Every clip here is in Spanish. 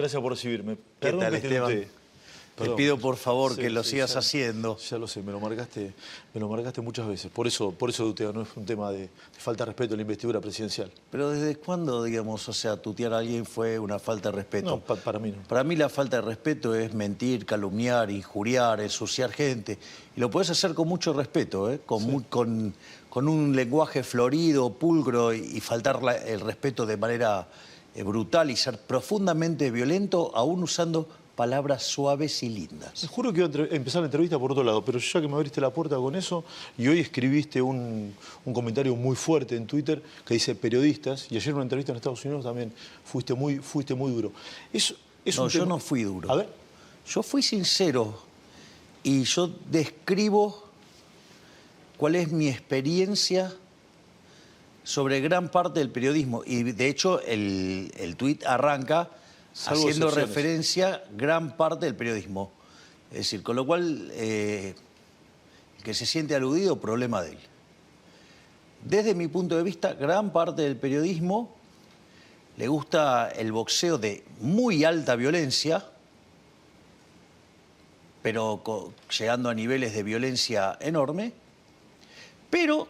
Gracias por recibirme. ¿Qué Perdón tal, que te Esteban? tutee. Te Perdón. pido por favor Sí, que lo sí, sigas ya- haciendo. Ya lo sé, me lo marcaste muchas veces. Por eso tuteo, no es un tema de falta de respeto a la investidura presidencial. Pero ¿desde cuándo, digamos, o sea, tutear a alguien fue una falta de respeto? No, para mí no. Para mí la falta de respeto es mentir, calumniar, injuriar, ensuciar gente. Y lo puedes hacer con mucho respeto, ¿eh? Con un lenguaje florido, pulcro y faltar el respeto de manera brutal y ser profundamente violento, aún usando palabras suaves y lindas. Te juro que iba a empezar la entrevista por otro lado, pero ya que me abriste la puerta con eso, y hoy escribiste un comentario muy fuerte en Twitter que dice periodistas, y ayer en una entrevista en Estados Unidos también fuiste muy duro. No, yo no fui duro. A ver. Yo fui sincero y yo describo cuál es mi experiencia sobre gran parte del periodismo. Y de hecho el tuit arranca Salvo haciendo excepciones. referencia a gran parte del periodismo. Es decir, con lo cual, el que se siente aludido, problema de él. Desde mi punto de vista, gran parte del periodismo le gusta el boxeo de muy alta violencia, pero llegando a niveles de violencia enorme, pero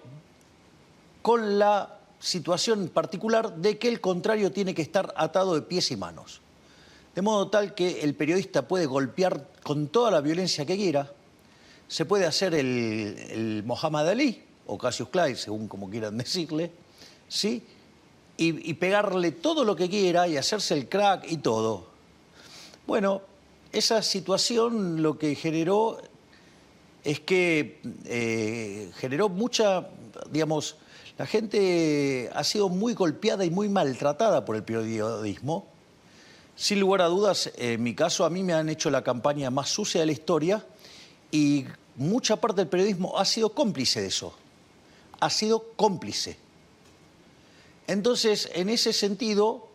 con la situación particular de que el contrario tiene que estar atado de pies y manos. De modo tal que el periodista puede golpear con toda la violencia que quiera, se puede hacer el Muhammad Ali, o Cassius Clay, según como quieran decirle, ¿sí? Y pegarle todo lo que quiera y hacerse el crack y todo. Bueno, esa situación lo que generó es que generó mucha, digamos, la gente ha sido muy golpeada y muy maltratada por el periodismo. Sin lugar a dudas, en mi caso, a mí me han hecho la campaña más sucia de la historia y mucha parte del periodismo ha sido cómplice de eso. Ha sido cómplice. Entonces, en ese sentido,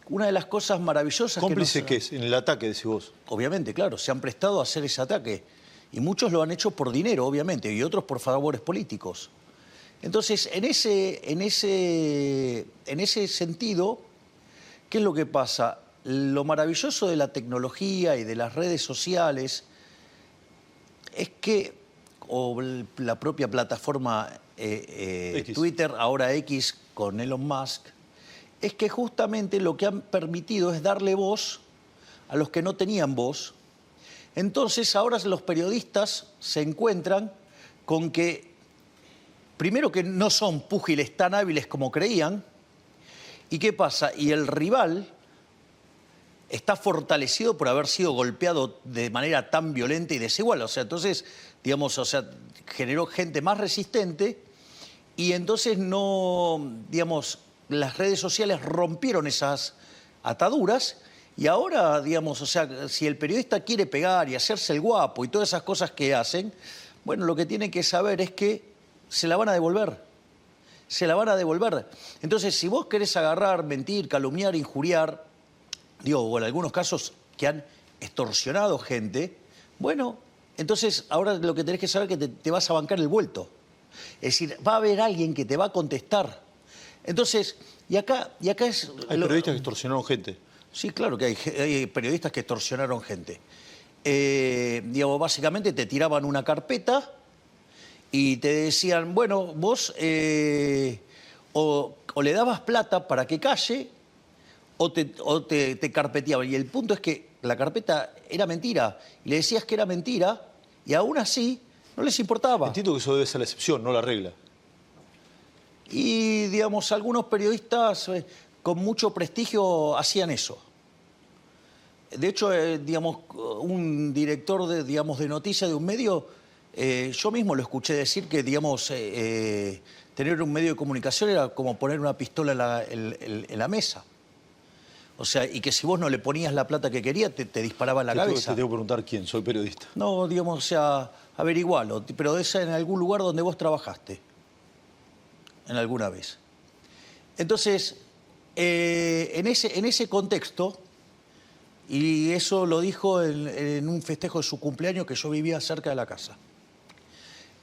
una de las cosas maravillosas ¿Cómplice qué es? En el ataque, decís vos. Obviamente, claro, se han prestado a hacer ese ataque. Y muchos lo han hecho por dinero, obviamente, y otros por favores políticos. Entonces, en ese sentido, ¿qué es lo que pasa? Lo maravilloso de la tecnología y de las redes sociales es que, o la propia plataforma Twitter, ahora X con Elon Musk, es que justamente lo que han permitido es darle voz a los que no tenían voz. Entonces ahora los periodistas se encuentran con que, primero que no son púgiles tan hábiles como creían, ¿y qué pasa? Y el rival está fortalecido por haber sido golpeado de manera tan violenta y desigual. O sea, entonces, digamos, o sea, generó gente más resistente y entonces no, digamos, las redes sociales rompieron esas ataduras y ahora, digamos, o sea, si el periodista quiere pegar y hacerse el guapo y todas esas cosas que hacen, bueno, lo que tiene que saber es que se la van a devolver. Se la van a devolver. Entonces, si vos querés agarrar, mentir, calumniar, injuriar, digo, o en algunos casos que han extorsionado gente, bueno, entonces ahora lo que tenés que saber es que te vas a bancar el vuelto. Es decir, va a haber alguien que te va a contestar. Entonces, y acá es... Hay periodistas que extorsionaron gente. Sí, claro que hay periodistas que extorsionaron gente. Digamos, básicamente te tiraban una carpeta y te decían, bueno, vos o le dabas plata para que calle o te carpeteaban. Y el punto es que la carpeta era mentira. Y le decías que era mentira y aún así no les importaba. Entiendo que eso debe ser la excepción, no la regla. Y, digamos, algunos periodistas con mucho prestigio hacían eso. De hecho, digamos, un director de noticias de un medio, yo mismo lo escuché decir que, digamos, tener un medio de comunicación era como poner una pistola en la mesa. O sea, y que si vos no le ponías la plata que quería, te disparaba en la cabeza. Te tengo que preguntar quién, soy periodista. No, digamos, o sea, averigualo, pero es en algún lugar donde vos trabajaste. En alguna vez. Entonces, en ese contexto, y eso lo dijo en un festejo de su cumpleaños que yo vivía cerca de la casa.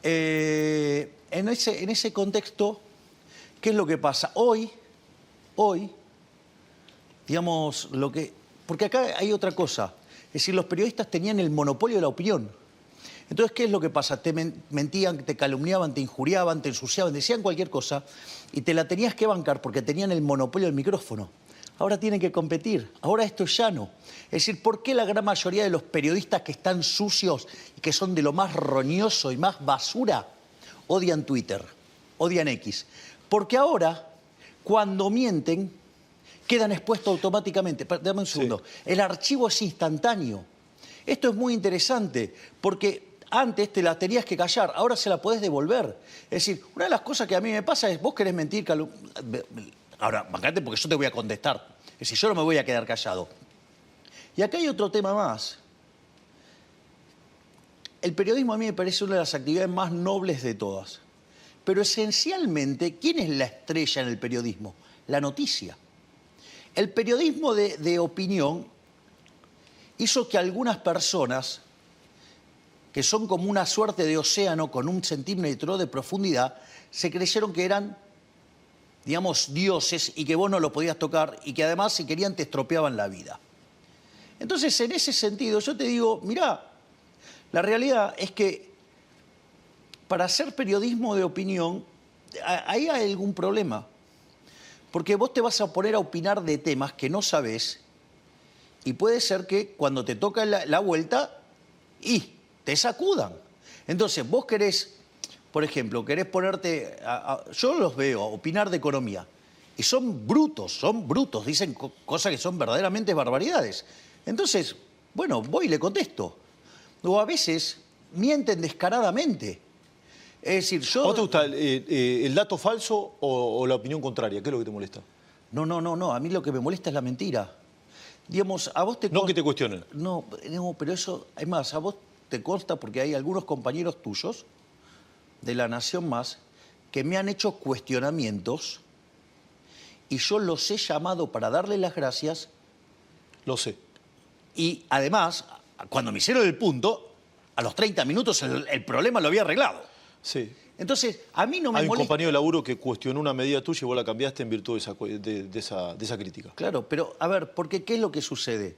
En ese contexto, ¿qué es lo que pasa? Hoy, digamos, porque acá hay otra cosa. Es decir, los periodistas tenían el monopolio de la opinión. Entonces, ¿qué es lo que pasa? Te mentían, te calumniaban, te injuriaban, te ensuciaban, decían cualquier cosa y te la tenías que bancar porque tenían el monopolio del micrófono. Ahora tienen que competir, ahora esto es llano. Es decir, ¿por qué la gran mayoría de los periodistas que están sucios y que son de lo más roñoso y más basura odian Twitter, odian X? Porque ahora, cuando mienten, quedan expuestos automáticamente. Dame un segundo. Sí. El archivo es instantáneo. Esto es muy interesante porque antes te la tenías que callar, ahora se la podés devolver. Es decir, una de las cosas que a mí me pasa es, vos querés mentir, ahora, bancate porque yo te voy a contestar. Es decir, yo no me voy a quedar callado. Y acá hay otro tema más. El periodismo a mí me parece una de las actividades más nobles de todas. Pero esencialmente, ¿quién es la estrella en el periodismo? La noticia. El periodismo de opinión hizo que algunas personas, que son como una suerte de océano con 1 centímetro de profundidad, se creyeron que eran, digamos, dioses y que vos no lo podías tocar y que además, si querían, te estropeaban la vida. Entonces, en ese sentido, yo te digo, mirá, la realidad es que para hacer periodismo de opinión, ahí hay algún problema. Porque vos te vas a poner a opinar de temas que no sabés y puede ser que cuando te toca la vuelta, te sacudan. Entonces, vos querés, por ejemplo, querés ponerte, yo los veo, opinar de economía, y son brutos, dicen cosas que son verdaderamente barbaridades. Entonces, bueno, voy y le contesto. O a veces mienten descaradamente. Es decir, yo... ¿Cómo te gusta el dato falso o la opinión contraria? ¿Qué es lo que te molesta? No, a mí lo que me molesta es la mentira. Digamos, a vos te no que te cuestionen. No, pero eso, es más, a vos te consta porque hay algunos compañeros tuyos de La Nación Más que me han hecho cuestionamientos y yo los he llamado para darle las gracias. Lo sé. Y además, cuando me hicieron el punto, a los 30 minutos el problema lo había arreglado. Sí. Entonces, a mí no me molesta. Hay un compañero de laburo que cuestionó una medida tuya y vos la cambiaste en virtud de esa crítica. Claro, pero a ver, porque ¿qué es lo que sucede?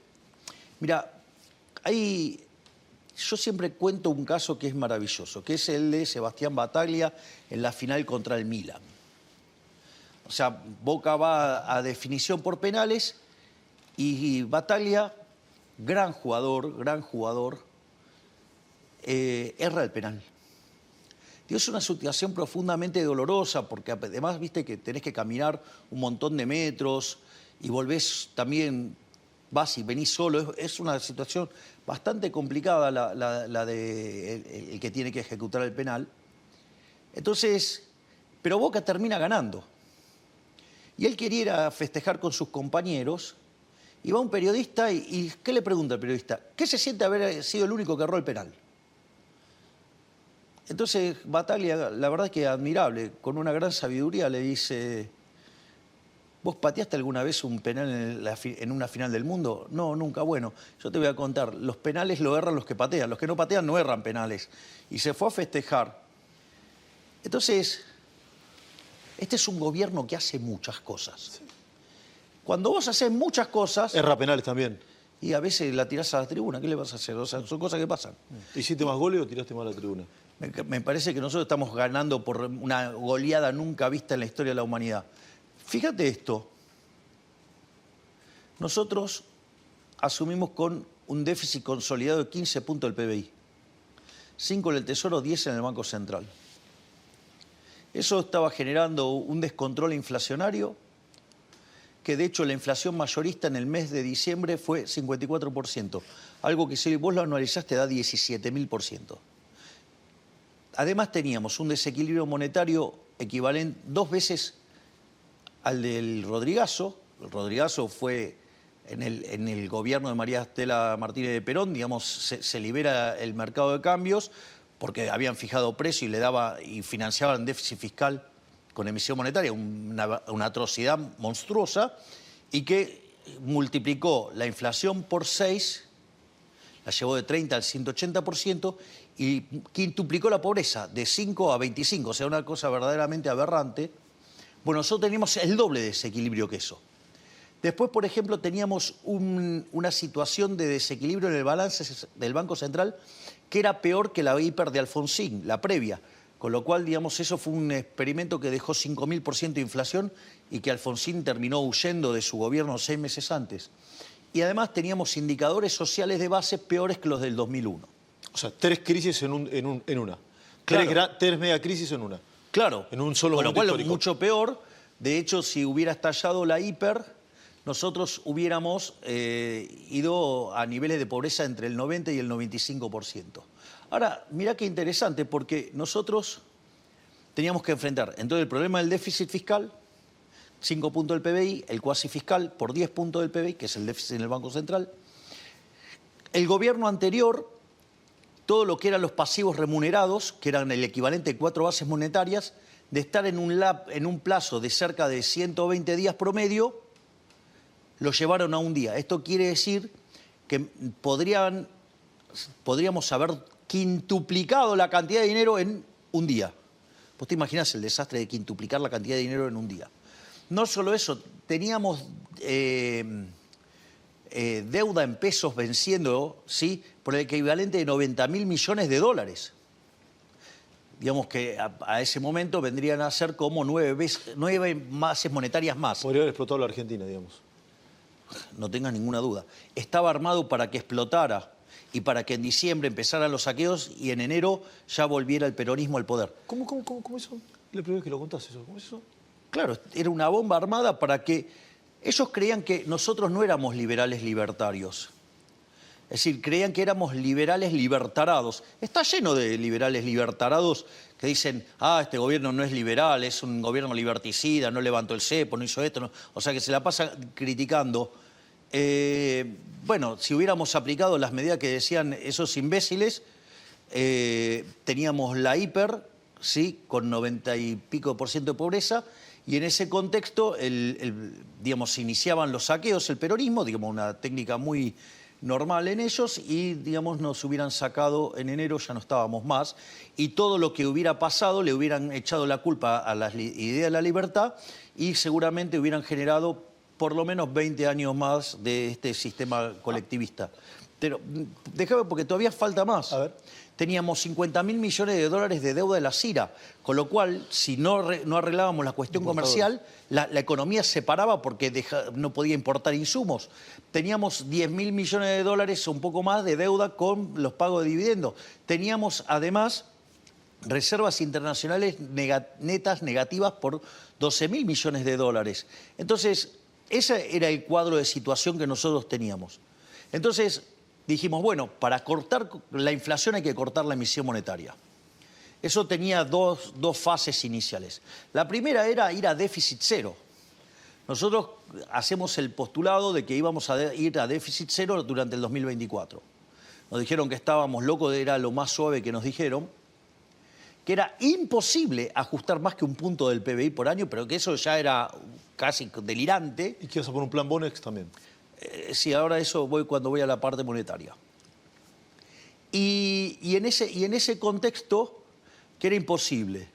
Mira, yo siempre cuento un caso que es maravilloso, que es el de Sebastián Battaglia en la final contra el Milan. O sea, Boca va a definición por penales y Battaglia, gran jugador, erra el penal. Es una situación profundamente dolorosa porque además, viste que tenés que caminar un montón de metros y volvés también, vas y venís solo. Es una situación bastante complicada la de el que tiene que ejecutar el penal. Entonces, pero Boca termina ganando. Y él quería ir a festejar con sus compañeros y va un periodista y ¿qué le pregunta el periodista? ¿Qué se siente haber sido el único que erró el penal? Entonces, Battaglia, la verdad es que admirable, con una gran sabiduría le dice, ¿vos pateaste alguna vez un penal en una final del mundo? No, nunca. Bueno, yo te voy a contar, los penales lo erran los que patean, los que no patean no erran penales. Y se fue a festejar. Entonces, este es un gobierno que hace muchas cosas. Cuando vos haces muchas cosas... Erra penales también. Y a veces la tirás a la tribuna, ¿qué le vas a hacer? O sea, son cosas que pasan. ¿Hiciste más goles o tiraste más a la tribuna? Me parece que nosotros estamos ganando por una goleada nunca vista en la historia de la humanidad. Fíjate esto. Nosotros asumimos con un déficit consolidado de 15 puntos del PBI. 5 en el Tesoro, 10 en el Banco Central. Eso estaba generando un descontrol inflacionario, que de hecho la inflación mayorista en el mes de diciembre fue 54%. Algo que si vos lo analizaste da 17.000%. Además teníamos un desequilibrio monetario equivalente 2 veces al del Rodrigazo. El Rodrigazo fue en el gobierno de María Estela Martínez de Perón, digamos, se libera el mercado de cambios porque habían fijado precio y financiaban déficit fiscal con emisión monetaria, una atrocidad monstruosa, y que multiplicó la inflación por 6, la llevó de 30 al 180%, y quintuplicó la pobreza de 5 a 25, o sea, una cosa verdaderamente aberrante. Bueno, nosotros teníamos el doble de desequilibrio que eso. Después, por ejemplo, teníamos una situación de desequilibrio en el balance del Banco Central que era peor que la hiper de Alfonsín, la previa. Con lo cual, digamos, eso fue un experimento que dejó 5.000% de inflación y que Alfonsín terminó huyendo de su gobierno 6 meses antes. Y además teníamos indicadores sociales de base peores que los del 2001. O sea, 3 crisis en una. Claro. 3 megacrisis en una. Claro. En un solo Con lo momento cual, histórico. mucho peor. De hecho, si hubiera estallado la hiper, nosotros hubiéramos ido a niveles de pobreza entre el 90 y el 95%. Ahora, mirá qué interesante, porque nosotros teníamos que enfrentar entonces el problema del déficit fiscal, 5 puntos del PBI, el cuasi fiscal por 10 puntos del PBI, que es el déficit en el Banco Central. El gobierno anterior, todo lo que eran los pasivos remunerados, que eran el equivalente de 4 bases monetarias, de estar en un plazo de cerca de 120 días promedio, lo llevaron a un día. Esto quiere decir que podríamos haber quintuplicado la cantidad de dinero en un día. ¿Vos te imaginás el desastre de quintuplicar la cantidad de dinero en un día? No solo eso, teníamos deuda en pesos venciendo, ¿sí?, por el equivalente de 90.000 millones de dólares. Digamos que a ese momento vendrían a ser como 9 bases monetarias más. Podría haber explotado la Argentina, digamos. No tengas ninguna duda. Estaba armado para que explotara y para que en diciembre empezaran los saqueos y en enero ya volviera el peronismo al poder. ¿Cómo eso? La primera vez que lo contás eso. ¿Cómo es eso? Claro, era una bomba armada para que... Ellos creían que nosotros no éramos liberales libertarios. Es decir, creían que éramos liberales libertarados. Está lleno de liberales libertarados que dicen, este gobierno no es liberal, es un gobierno liberticida, no levantó el cepo, no hizo esto. No. O sea, que se la pasa criticando. Bueno, si hubiéramos aplicado las medidas que decían esos imbéciles, teníamos la hiper, ¿sí?, con 90 y pico % de pobreza, y en ese contexto, digamos, se iniciaban los saqueos, el peronismo, digamos, una técnica muy normal en ellos, y, digamos, nos hubieran sacado en enero, ya no estábamos más, y todo lo que hubiera pasado le hubieran echado la culpa a la idea de la libertad y seguramente hubieran generado por lo menos 20 años más de este sistema colectivista. Pero déjame, porque todavía falta más. A ver. Teníamos 50.000 millones de dólares de deuda de la CIRA, con lo cual, si no arreglábamos la cuestión comercial, la economía se paraba porque no podía importar insumos. Teníamos 10.000 millones de dólares o un poco más de deuda con los pagos de dividendos. Teníamos, además, reservas internacionales netas negativas por 12.000 millones de dólares. Entonces, ese era el cuadro de situación que nosotros teníamos. Entonces, dijimos, bueno, para cortar la inflación hay que cortar la emisión monetaria. Eso tenía dos fases iniciales. La primera era ir a déficit cero. Nosotros hacemos el postulado de que íbamos a ir a déficit cero durante el 2024. Nos dijeron que estábamos locos, era lo más suave que nos dijeron, que era imposible ajustar más que un punto del PBI por año, pero que eso ya era casi delirante. ¿Y qué vas a poner un plan Bonex también? Sí, ahora eso voy cuando voy a la parte monetaria. Y en ese contexto, que era imposible.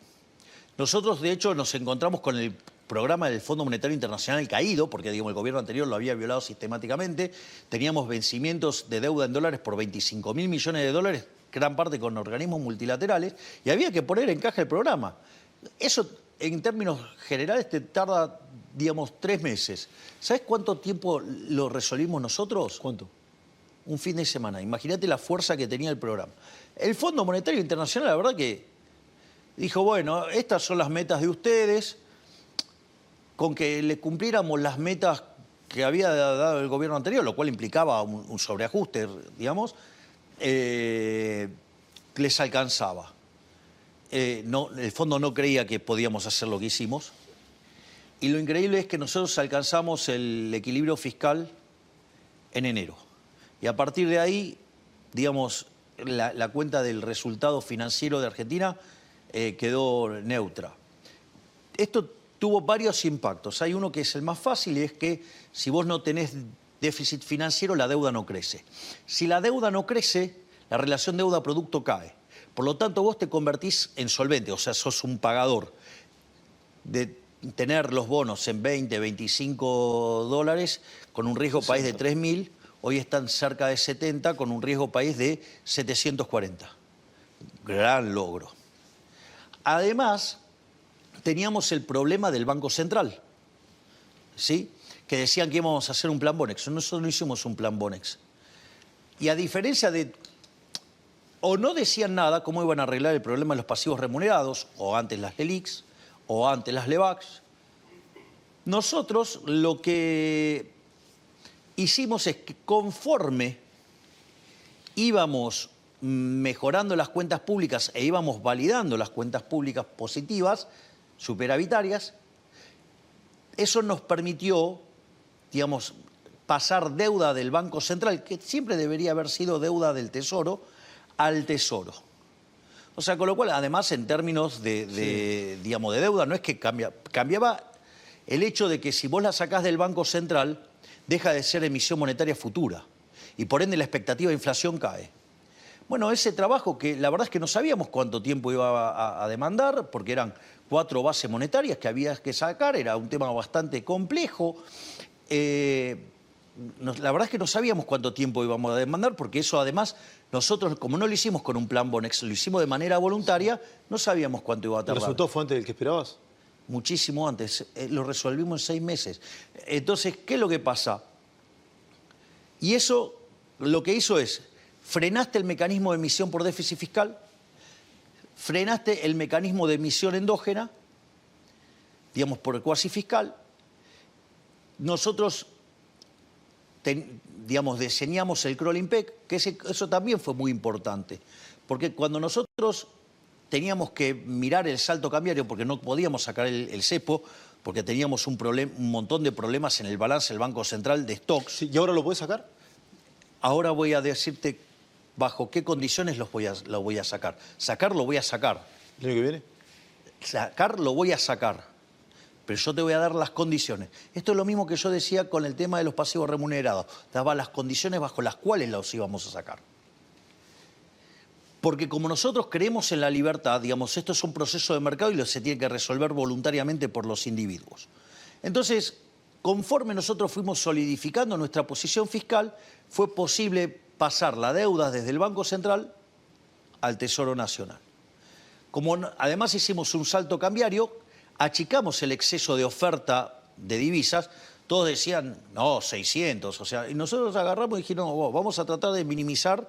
Nosotros, de hecho, nos encontramos con el programa del Fondo Monetario Internacional caído, porque, digamos, el gobierno anterior lo había violado sistemáticamente. Teníamos vencimientos de deuda en dólares por 25.000 millones de dólares, gran parte con organismos multilaterales, y había que poner en caja el programa. Eso, en términos generales, te tarda, digamos, 3 meses. ¿Sabes cuánto tiempo lo resolvimos nosotros? ¿Cuánto? Un fin de semana. Imagínate la fuerza que tenía el programa. El Fondo Monetario Internacional, la verdad que dijo, bueno, estas son las metas de ustedes, con que le cumpliéramos las metas que había dado el gobierno anterior, lo cual implicaba un sobreajuste, digamos, les alcanzaba. El fondo no creía que podíamos hacer lo que hicimos. Y lo increíble es que nosotros alcanzamos el equilibrio fiscal en enero. Y a partir de ahí, digamos, la cuenta del resultado financiero de Argentina quedó neutra. Esto tuvo varios impactos. Hay uno que es el más fácil y es que si vos no tenés déficit financiero, la deuda no crece. Si la deuda no crece, la relación deuda-producto cae. Por lo tanto, vos te convertís en solvente, o sea, sos un pagador. tener los bonos en 20, 25 dólares con un riesgo país de 3.000, hoy están cerca de 70 con un riesgo país de 740. Gran logro. Además, teníamos el problema del Banco Central, ¿sí? Que decían que íbamos a hacer un plan Bonex. Nosotros no hicimos un plan Bonex. Y a diferencia de... O no decían nada cómo iban a arreglar el problema de los pasivos remunerados, o antes las LELIQs, o antes las LEBACs. Nosotros lo que hicimos es que conforme íbamos mejorando las cuentas públicas e íbamos validando las cuentas públicas positivas, superavitarias, eso nos permitió, digamos, pasar deuda del Banco Central, que siempre debería haber sido deuda del Tesoro, al Tesoro. O sea, con lo cual, además, en términos digamos, de deuda, no es que cambiaba el hecho de que si vos la sacás del Banco Central, deja de ser emisión monetaria futura y por ende la expectativa de inflación cae. Bueno, ese trabajo que la verdad es que no sabíamos cuánto tiempo iba a demandar, porque eran 4 bases monetarias que había que sacar, era un tema bastante complejo. La verdad es que no sabíamos cuánto tiempo íbamos a demandar, porque eso además, nosotros como no lo hicimos con un plan Bonex, lo hicimos de manera voluntaria, no sabíamos cuánto iba a tardar. ¿El resultado fue antes del que esperabas? Muchísimo antes, lo resolvimos en 6 meses. Entonces, ¿qué es lo que pasa? Y eso lo que hizo es, frenaste el mecanismo de emisión por déficit fiscal, frenaste el mecanismo de emisión endógena, digamos por el cuasi fiscal. Nosotros, digamos, diseñamos el crawling peg, que eso también fue muy importante, porque cuando nosotros teníamos que mirar el salto cambiario, porque no podíamos sacar el cepo, porque teníamos un montón de problemas en el balance del Banco Central de stocks. Sí, ¿y ahora lo puedes sacar? Ahora voy a decirte bajo qué condiciones lo voy a sacar. Sacar lo voy a sacar. ¿El año que viene? Sacar lo voy a sacar. Pero yo te voy a dar las condiciones. Esto es lo mismo que yo decía con el tema de los pasivos remunerados. Daba las condiciones bajo las cuales los íbamos a sacar. Porque como nosotros creemos en la libertad, digamos, esto es un proceso de mercado y se tiene que resolver voluntariamente por los individuos. Entonces, conforme nosotros fuimos solidificando nuestra posición fiscal, fue posible pasar la deuda desde el Banco Central al Tesoro Nacional. Como además hicimos un salto cambiario, achicamos el exceso de oferta de divisas. Todos decían, no, 600, o sea, y nosotros agarramos y dijimos, no, vamos a tratar de minimizar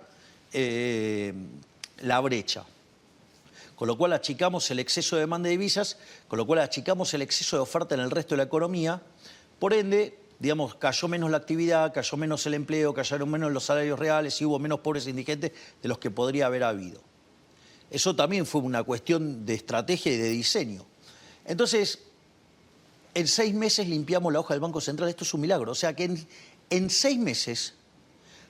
la brecha. Con lo cual achicamos el exceso de demanda de divisas, con lo cual achicamos el exceso de oferta en el resto de la economía. Por ende, digamos, cayó menos la actividad, cayó menos el empleo, cayeron menos los salarios reales y hubo menos pobres indigentes de los que podría haber habido. Eso también fue una cuestión de estrategia y de diseño. Entonces, en 6 meses limpiamos la hoja del Banco Central. Esto es un milagro. O sea que en 6 meses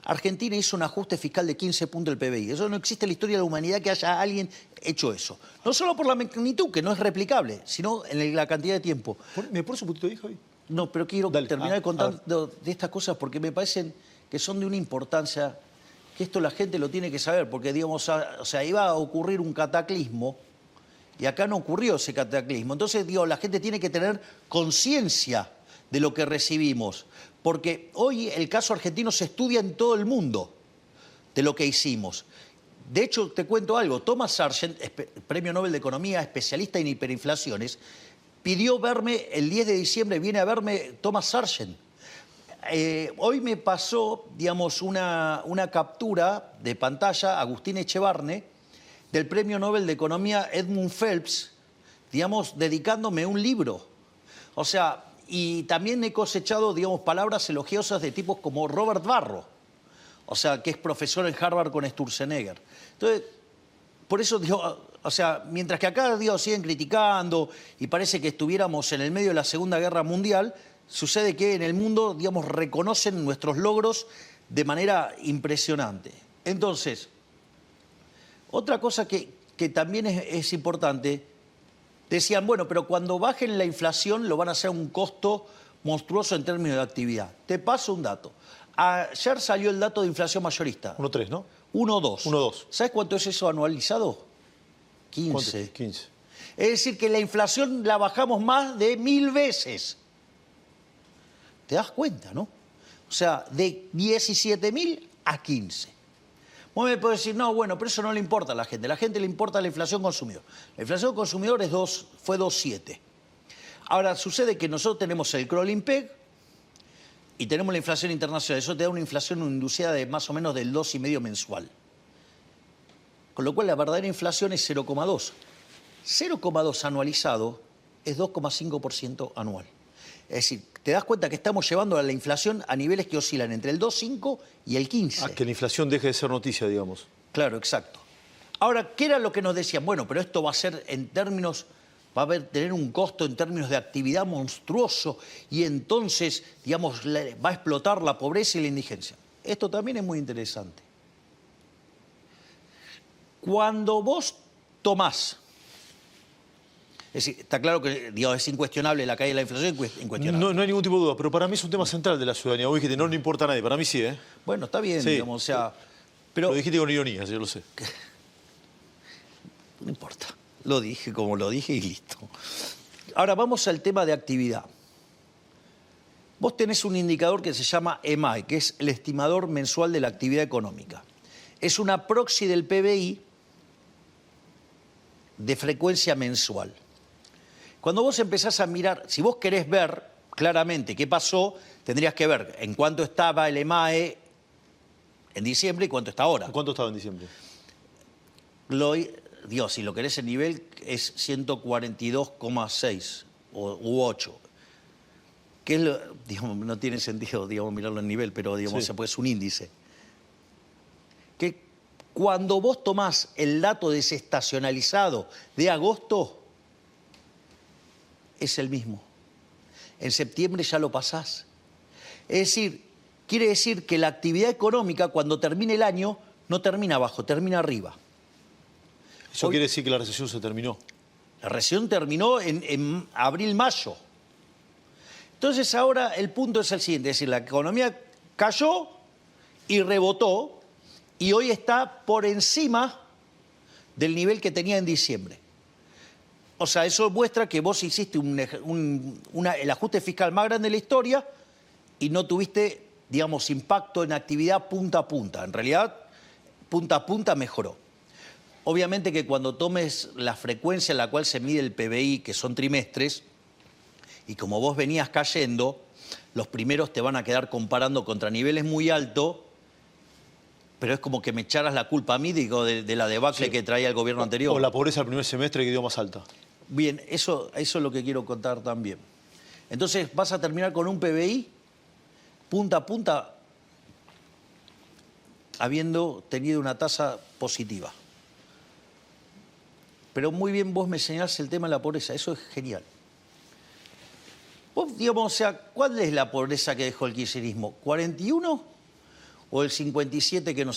Argentina hizo un ajuste fiscal de 15 puntos del PBI. Eso no existe en la historia de la humanidad que haya alguien hecho eso. No solo por la magnitud, que no es replicable, sino en la cantidad de tiempo. ¿Me pones un poquito ahí, Javi? No, pero quiero terminar de contar de estas cosas porque me parecen que son de una importancia que esto la gente lo tiene que saber, porque digamos, o sea, iba a ocurrir un cataclismo y acá no ocurrió ese cataclismo. Entonces, digo, la gente tiene que tener conciencia de lo que recibimos, porque hoy el caso argentino se estudia en todo el mundo de lo que hicimos. De hecho, te cuento algo, Thomas Sargent, Premio Nobel de Economía, especialista en hiperinflaciones, pidió verme, el 10 de diciembre viene a verme Thomas Sargent. Hoy me pasó, digamos, una captura de pantalla, Agustín Echevarne, del Premio Nobel de Economía Edmund Phelps, digamos, dedicándome un libro. O sea, y también he cosechado, digamos, palabras elogiosas de tipos como Robert Barro, o sea, que es profesor en Harvard con Sturzenegger. Entonces, por eso digo, o sea, mientras que acá, digo, siguen criticando y parece que estuviéramos en el medio de la Segunda Guerra Mundial, sucede que en el mundo, digamos, reconocen nuestros logros de manera impresionante. Entonces, otra cosa que también es importante, decían, bueno, pero cuando bajen la inflación lo van a hacer a un costo monstruoso en términos de actividad. Te paso un dato. Ayer salió el dato de inflación mayorista. 1,3, ¿no? 1,2. 1,2. ¿Sabes cuánto es eso anualizado? 15. ¿Cuánto? 15. Es decir, que la inflación la bajamos más de 1000 veces. ¿Te das cuenta, no? O sea, de 17.000 a 15. Vos me podés decir, no, bueno, pero eso no le importa a la gente. A la gente le importa la inflación consumidor. La inflación consumidor fue 2,7. Ahora, sucede que nosotros tenemos el crawling peg y tenemos la inflación internacional. Eso te da una inflación inducida de más o menos del 2,5 mensual. Con lo cual, la verdadera inflación es 0,2. 0,2 anualizado es 2,5% anual. Es decir, te das cuenta que estamos llevando a la inflación a niveles que oscilan entre el 2,5 y el 15. Ah, que la inflación deje de ser noticia, digamos. Claro, exacto. Ahora, ¿qué era lo que nos decían? Bueno, pero esto va a ser en términos, tener un costo en términos de actividad monstruoso y entonces, digamos, va a explotar la pobreza y la indigencia. Esto también es muy interesante. Cuando vos tomás, es decir, está claro que digamos, es incuestionable la caída de la inflación, incuestionable. No hay ningún tipo de duda, pero para mí es un tema central de la ciudadanía. Vos dijiste, no le importa a nadie, para mí sí, ¿eh? Bueno, está bien, Sí. digamos, o sea... Pero lo dijiste con ironía, yo lo sé. no importa, lo dije como lo dije y listo. Ahora vamos al tema de actividad. Vos tenés un indicador que se llama EMAE, que es el estimador mensual de la actividad económica. Es una proxy del PBI de frecuencia mensual. Cuando vos empezás a mirar, si vos querés ver claramente qué pasó, tendrías que ver en cuánto estaba el EMAE en diciembre y cuánto está ahora. ¿Cuánto estaba en diciembre? Dios, si lo querés en nivel es 142,6 u 8. Que es digamos, no tiene sentido digamos, mirarlo en nivel, pero digamos, sí. Es un índice. Que cuando vos tomás el dato desestacionalizado de agosto, es el mismo. En septiembre ya lo pasás. Es decir, quiere decir que la actividad económica, cuando termine el año, no termina abajo, termina arriba. Eso quiere decir que la recesión se terminó. La recesión terminó en abril-mayo. Entonces ahora el punto es el siguiente, es decir, la economía cayó y rebotó y hoy está por encima del nivel que tenía en diciembre. O sea, eso muestra que vos hiciste el ajuste fiscal más grande de la historia y no tuviste, digamos, impacto en actividad punta a punta. En realidad, punta a punta mejoró. Obviamente que cuando tomes la frecuencia en la cual se mide el PBI, que son trimestres, y como vos venías cayendo, los primeros te van a quedar comparando contra niveles muy altos, pero es como que me echaras la culpa a mí, digo, de la debacle que traía el gobierno anterior. O la pobreza del primer semestre que dio más alta. Bien, eso es lo que quiero contar también. Entonces vas a terminar con un PBI punta a punta habiendo tenido una tasa positiva. Pero muy bien vos me señalás el tema de la pobreza, eso es genial. Vos, digamos, o sea, ¿cuál es la pobreza que dejó el kirchnerismo? ¿41 o el 57 que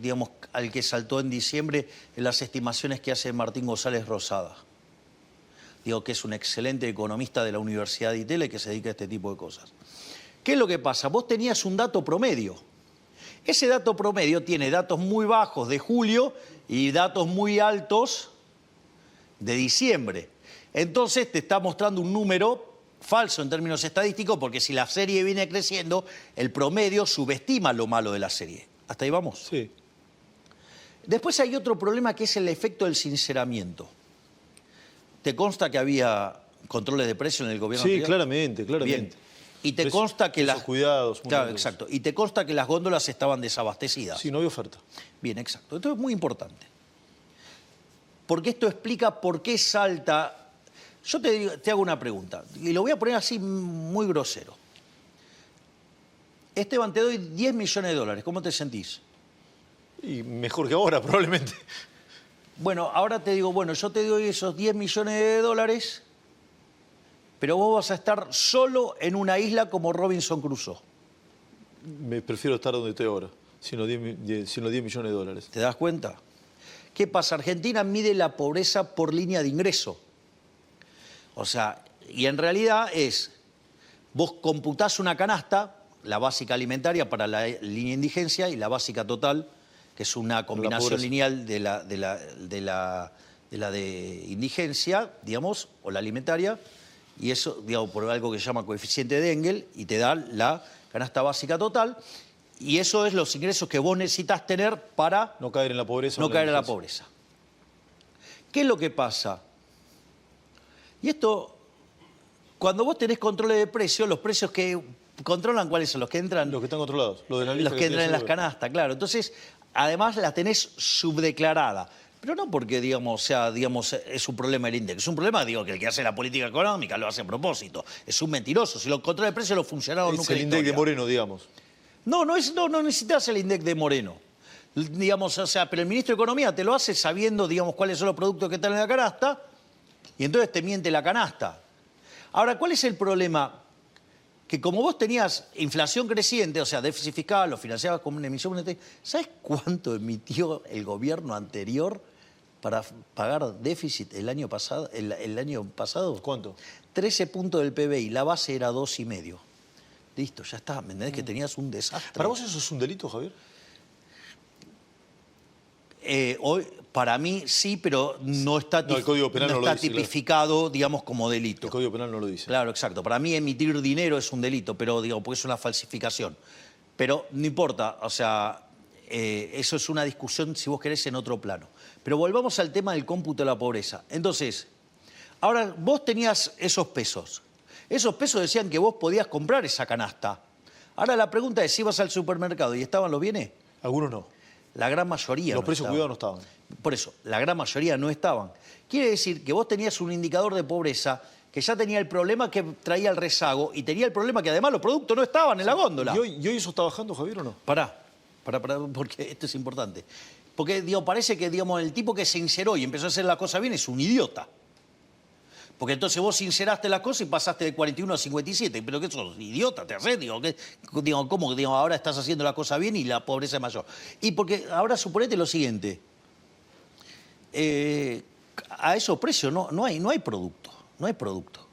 digamos, al que saltó en diciembre en las estimaciones que hace Martín González Rosada? Digo que es un excelente economista de la Universidad de Itela y que se dedica a este tipo de cosas. ¿Qué es lo que pasa? Vos tenías un dato promedio. Ese dato promedio tiene datos muy bajos de julio y datos muy altos de diciembre. Entonces te está mostrando un número falso en términos estadísticos porque si la serie viene creciendo, el promedio subestima lo malo de la serie. ¿Hasta ahí vamos? Sí. Después hay otro problema que es el efecto del sinceramiento. ¿Te consta que había controles de precios en el gobierno anterior? Claramente. Bien. Y te consta que las... cuidados. Claro, exacto. Y te consta que las góndolas estaban desabastecidas. Sí, no había oferta. Bien, exacto. Esto es muy importante. Porque esto explica por qué salta... Yo te hago una pregunta, y lo voy a poner así muy grosero. Esteban, te doy 10 millones de dólares. ¿Cómo te sentís? Y mejor que ahora, probablemente. Bueno, ahora te digo, bueno, yo te doy esos 10 millones de dólares, pero vos vas a estar solo en una isla como Robinson Crusoe. Me prefiero estar donde estoy ahora, sin los 10 millones de dólares. ¿Te das cuenta? ¿Qué pasa? Argentina mide la pobreza por línea de ingreso. O sea, y en realidad vos computás una canasta, la básica alimentaria para la línea de indigencia y la básica total, que es una combinación lineal de de indigencia, digamos, o la alimentaria, y eso, digamos, por algo que se llama coeficiente de Engel, y te da la canasta básica total, y eso es los ingresos que vos necesitas tener para no caer en la pobreza. no caer en la pobreza. ¿Qué es lo que pasa? Y esto, cuando vos tenés controles de precios, los precios que controlan, ¿cuáles son? Los que entran... Los que están controlados. Los de la lista Los que entran en las canastas, claro. Entonces, además la tenés subdeclarada. Pero no porque, digamos, es un problema el INDEC. Es un problema, digo, que el que hace la política económica lo hace a propósito. Es un mentiroso. Si los controles de precios los funcionaron nunca. Es el INDEC de Moreno, digamos. No necesitas el INDEC de Moreno. Digamos, o sea, pero el ministro de Economía te lo hace sabiendo, digamos, cuáles son los productos que están en la canasta y entonces te miente la canasta. Ahora, ¿cuál es el problema? Que como vos tenías inflación creciente, o sea, déficit fiscal, lo financiabas con una emisión monetaria, ¿sabes cuánto emitió el gobierno anterior para pagar déficit el año pasado? ¿Cuánto? 13 puntos del PBI, la base era 2,5. Listo, ya está, ¿me entendés? Que tenías un desastre. ¿Para vos eso es un delito, Javier? Hoy, para mí sí, pero no está, el Código Penal no lo dice, tipificado, claro, digamos, como delito. El Código Penal no lo dice. Claro, exacto. Para mí emitir dinero es un delito, pero digo, porque es una falsificación. Pero no importa, o sea, eso es una discusión, si vos querés, en otro plano. Pero volvamos al tema del cómputo de la pobreza. Entonces, ahora vos tenías esos pesos. Esos pesos decían que vos podías comprar esa canasta. Ahora la pregunta es si ibas al supermercado y estaban los bienes. Algunos no. La gran mayoría Los no precios estaban. cuidados no estaban. Por eso, la gran mayoría no estaban. Quiere decir que vos tenías un indicador de pobreza que ya tenía el problema que traía el rezago y tenía el problema que además los productos no estaban en la góndola. ¿Y hoy eso está bajando, Javier, o no? Pará, porque esto es importante. Porque digo, parece que digamos, el tipo que se inseró y empezó a hacer la cosa bien es un idiota. Porque entonces vos inseraste la cosa y pasaste de 41 a 57. ¿Pero qué sos? ¿Idiota te haces? ¿Cómo? Ahora estás haciendo la cosa bien y la pobreza es mayor. Y porque ahora suponete lo siguiente. A esos precios no hay producto. No hay producto.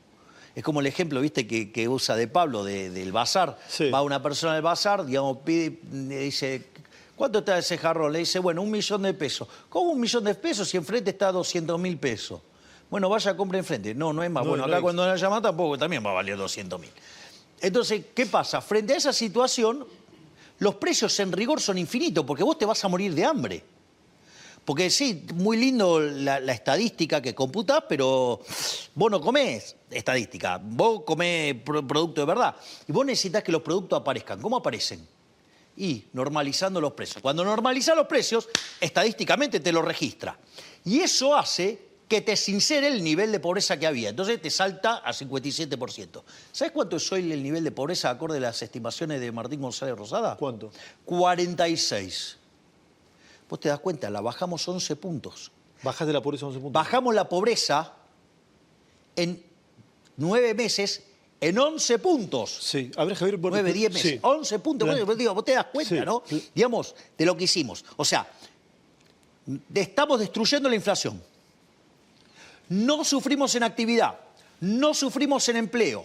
Es como el ejemplo, viste, que usa de Pablo del bazar. Sí. Va una persona al bazar, digamos, pide, le dice, ¿cuánto está ese jarrón? Le dice, bueno, 1.000.000 de pesos. ¿Cómo 1.000.000 de pesos si enfrente está 200.000 pesos? Bueno, vaya, compre enfrente. No es más. No, bueno, no acá hay. cuando la llama tampoco, también va a valer 200.000. Entonces, ¿qué pasa? Frente a esa situación, los precios en rigor son infinitos, porque vos te vas a morir de hambre. Porque sí, muy lindo la estadística que computás, pero vos no comés estadística, vos comés producto de verdad. Y vos necesitas que los productos aparezcan. ¿Cómo aparecen? Y normalizando los precios. Cuando normalizás los precios, estadísticamente te lo registra. Y eso hace que te sincere el nivel de pobreza que había. Entonces te salta a 57%. ¿Sabes cuánto es hoy el nivel de pobreza acorde a las estimaciones de Martín González Rosada? ¿Cuánto? 46. Vos te das cuenta, la bajamos 11 puntos. ¿Bajaste la pobreza 11 puntos? Bajamos la pobreza en 9 meses en 11 puntos. Sí. A ver, Javier... 9, 10 meses. Sí. 11 puntos. Vos te das cuenta, Sí. ¿no? Digamos, de lo que hicimos. O sea, estamos destruyendo la inflación. No sufrimos en actividad, no sufrimos en empleo.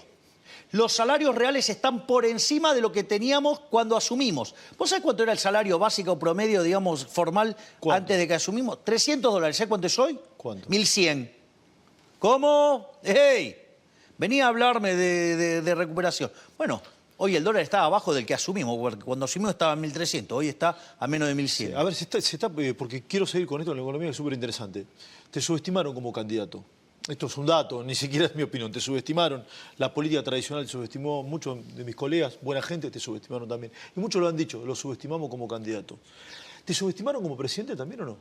Los salarios reales están por encima de lo que teníamos cuando asumimos. ¿Vos sabés cuánto era el salario básico promedio, digamos, formal, ¿Cuánto? antes de que asumimos? $300. ¿Sabés cuánto es hoy? ¿Cuánto? 1.100. ¿Cómo? ¡Hey! Venía a hablarme de recuperación. Bueno, hoy el dólar está abajo del que asumimos, porque cuando asumimos estaba en 1.300, hoy está a menos de 1.100. Sí, a ver, porque quiero seguir con esto en la economía, que es súper interesante. Te subestimaron como candidato. Esto es un dato, ni siquiera es mi opinión. Te subestimaron. La política tradicional te subestimó. Muchos de mis colegas, buena gente, te subestimaron también. Y muchos lo han dicho, lo subestimamos como candidato. ¿Te subestimaron como presidente también o no?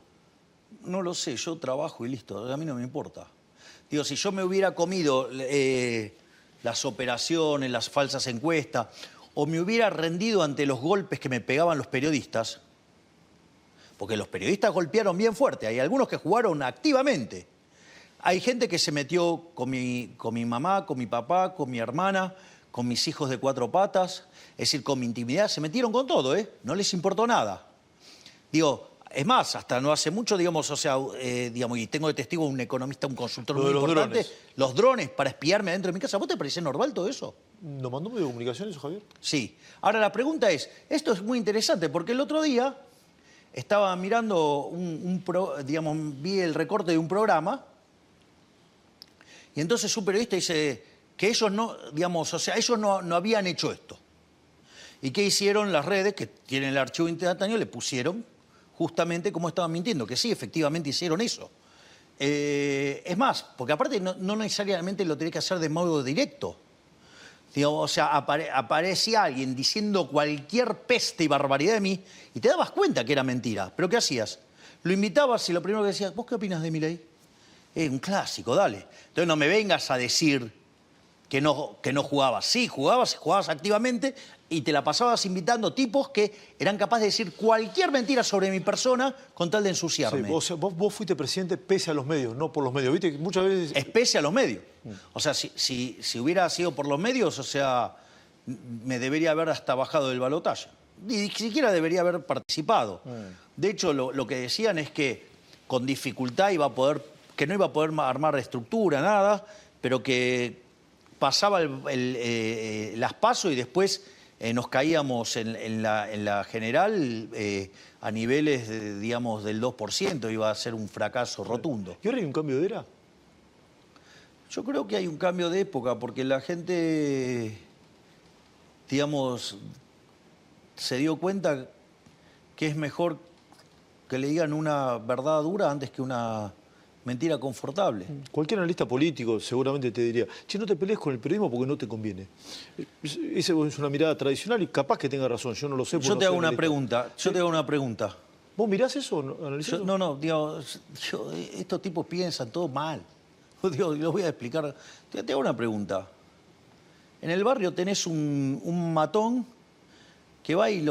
No lo sé, yo trabajo y listo, a mí no me importa. Digo, si yo me hubiera comido las operaciones, las falsas encuestas, o me hubiera rendido ante los golpes que me pegaban los periodistas, porque los periodistas golpearon bien fuerte, hay algunos que jugaron activamente. Hay gente que se metió con mi mamá, con mi papá, con mi hermana, con mis hijos de 4 patas, es decir, con mi intimidad, se metieron con todo, no les importó nada. Digo, es más, hasta no hace mucho, digamos, o sea, digamos, y tengo de testigo un economista, un consultor muy importante, drones. los drones para espiarme adentro de mi casa. ¿Vos te parece normal todo eso? ¿Lo mandó medio de comunicación eso, Javier? Sí. Ahora la pregunta es, esto es muy interesante, porque el otro día estaba mirando digamos, vi el recorte de un programa y entonces un periodista dice que ellos no, digamos, o sea, ellos no habían hecho esto. ¿Y qué hicieron las redes que tienen el archivo instantáneo? Le pusieron justamente cómo estaban mintiendo, que sí, efectivamente hicieron eso. Es más, porque aparte no necesariamente lo tenés que hacer de modo directo. O sea, aparecía alguien diciendo cualquier peste y barbaridad de mí y te dabas cuenta que era mentira. ¿Pero qué hacías? Lo invitabas y lo primero que decías, ¿vos qué opinas de Milei? Es un clásico, dale. Entonces no me vengas a decir que no jugabas. Sí, jugabas activamente y te la pasabas invitando tipos que eran capaces de decir cualquier mentira sobre mi persona con tal de ensuciarme. Sí, vos fuiste presidente pese a los medios, no por los medios. Viste que muchas veces... Es pese a los medios. O sea, si hubiera sido por los medios, o sea, me debería haber hasta bajado del balotaje. Ni siquiera debería haber participado. De hecho, lo que decían es que con dificultad que no iba a poder armar estructura, nada, pero que pasaba las PASO y después nos caíamos en la general a niveles, digamos, del 2%. Iba a ser un fracaso rotundo. ¿Y ahora hay un cambio de era? Yo creo que hay un cambio de época porque la gente, digamos, se dio cuenta que es mejor que le digan una verdad dura antes que una mentira confortable. Cualquier analista político seguramente te diría, che, no te pelees con el periodismo porque no te conviene. Esa es una mirada tradicional y capaz que tenga razón, yo no lo sé. Yo te hago una pregunta, ¿Vos mirás eso? ¿Analizás eso? No, digo, estos tipos piensan todo mal. Digo, lo voy a explicar. Te hago una pregunta. En el barrio tenés un matón que va y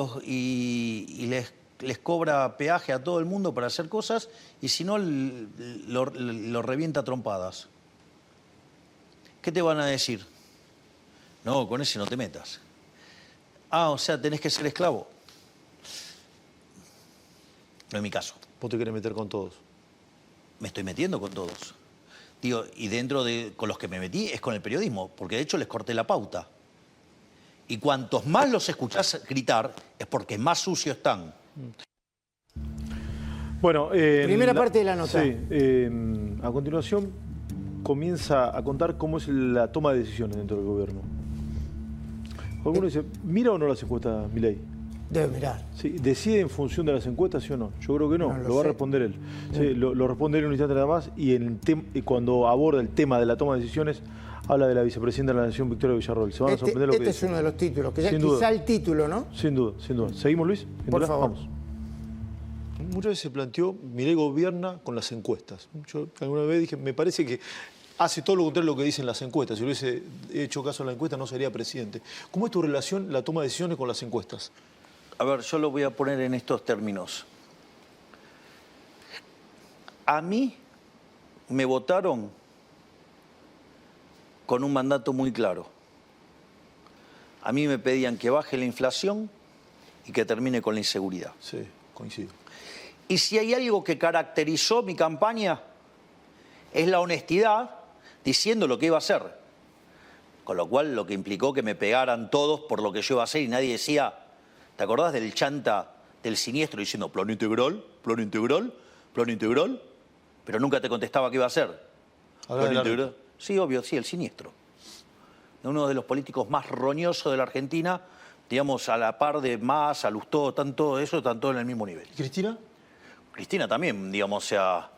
les cobra peaje a todo el mundo para hacer cosas y si no lo revienta a trompadas. ¿Qué te van a decir? No, con ese no te metas. Ah, o sea, tenés que ser esclavo. No es mi caso. Vos te querés meter con todos. Me estoy metiendo con todos. Digo, y con los que me metí es con el periodismo, porque de hecho les corté la pauta. Y cuantos más los escuchás gritar es porque más sucios están. Bueno, primera parte de la nota. Sí, a continuación comienza a contar cómo es la toma de decisiones dentro del gobierno. Alguno dice, ¿mira o no las encuestas, Milei? Debe mirar. Sí, ¿decide en función de las encuestas, sí o no? Yo creo que no, lo va a responder él. Sí, lo responde él en un instante nada más y cuando aborda el tema de la toma de decisiones, habla de la vicepresidenta de la Nación, Victoria Villarroel. Se van a sorprender lo que Este es uno de los títulos, que ya Sin quizá duda. el título, ¿no? Sin duda, sin duda. ¿Seguimos, Luis? Por favor. Vamos. Muchas veces se planteó, Milei gobierna con las encuestas. Yo alguna vez dije, me parece que hace todo lo contrario de lo que dicen las encuestas. Si hubiese hecho caso a la encuesta no sería presidente. ¿Cómo es tu relación, la toma de decisiones con las encuestas? A ver, yo lo voy a poner en estos términos. A mí me votaron con un mandato muy claro. A mí me pedían que baje la inflación y que termine con la inseguridad. Sí, coincido. Y si hay algo que caracterizó mi campaña, es la honestidad diciendo lo que iba a hacer. Con lo cual, lo que implicó que me pegaran todos por lo que yo iba a hacer y nadie decía, ¿te acordás del chanta del siniestro diciendo plan integral, plan integral, plan integral? Pero nunca te contestaba qué iba a hacer. Plan integral. Sí, obvio, sí, el siniestro. Uno de los políticos más roñosos de la Argentina, digamos, a la par de Massa, Lustó, todo eso, están todos en el mismo nivel. ¿Y Cristina? Cristina también, digamos, o sea,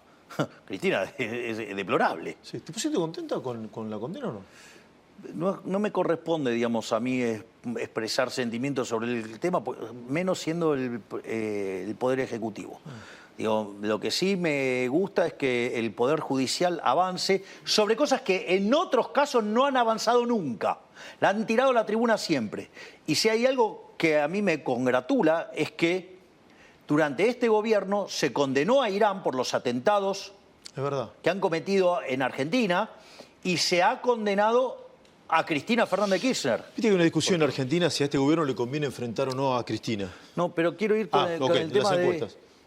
Cristina es deplorable. Sí. ¿Te pusiste contenta con la condena o no? No me corresponde, digamos, a mí expresar sentimientos sobre el tema, menos siendo el Poder Ejecutivo. Digo, lo que sí me gusta es que el Poder Judicial avance sobre cosas que en otros casos no han avanzado nunca. La han tirado a la tribuna siempre. Y si hay algo que a mí me congratula es que durante este gobierno se condenó a Irán por los atentados Es verdad. que han cometido en Argentina y se ha condenado a Cristina Fernández de Kirchner. Viste que hay una discusión en Argentina si a este gobierno le conviene enfrentar o no a Cristina. No, pero quiero ir con el tema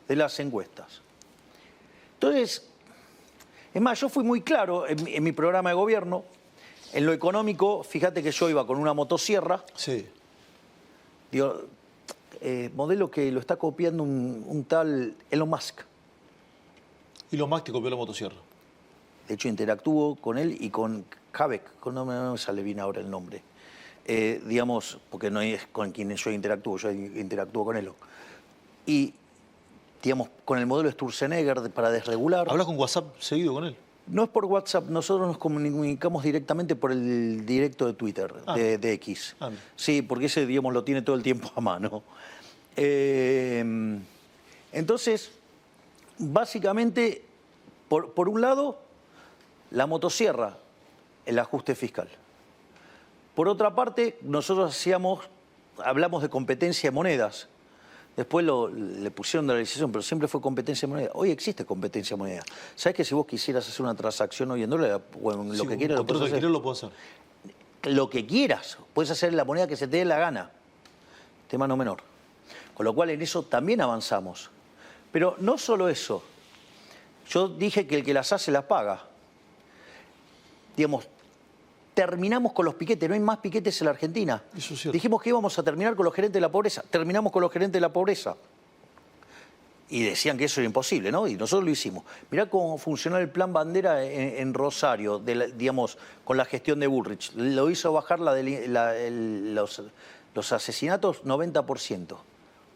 de las encuestas. Entonces, es más, yo fui muy claro en mi programa de gobierno. En lo económico, fíjate que yo iba con una motosierra. Sí. Digo, modelo que lo está copiando un tal Elon Musk. Y los Mac te copió la motosierra. De hecho, interactúo con él y con Habeck, no me sale bien ahora el nombre. Digamos, porque no es con quien yo interactúo con él. Y, digamos, con el modelo Sturzenegger para desregular. ¿Hablas con WhatsApp seguido con él? No es por WhatsApp, nosotros nos comunicamos directamente por el directo de Twitter, de X. Sí, porque ese, digamos, lo tiene todo el tiempo a mano. Entonces, básicamente, por un lado, la motosierra, el ajuste fiscal. Por otra parte, nosotros hablamos de competencia de monedas. Después le pusieron dolarización, pero siempre fue competencia de moneda. Hoy existe competencia de moneda. ¿Sabes que si vos quisieras hacer una transacción hoy en dólar, bueno, lo que quieras lo puedes hacer? Lo puedo hacer. Lo que quieras. Puedes hacer la moneda que se te dé la gana. Tema no menor. Con lo cual en eso también avanzamos. Pero no solo eso. Yo dije que el que las hace las paga. Digamos, terminamos con los piquetes, no hay más piquetes en la Argentina. Eso es cierto. Dijimos que íbamos a terminar con los gerentes de la pobreza, terminamos con los gerentes de la pobreza. Y decían que eso era imposible, ¿no? Y nosotros lo hicimos. Mirá cómo funcionó el plan Bandera en Rosario, digamos, con la gestión de Bullrich. Lo hizo bajar los asesinatos 90%.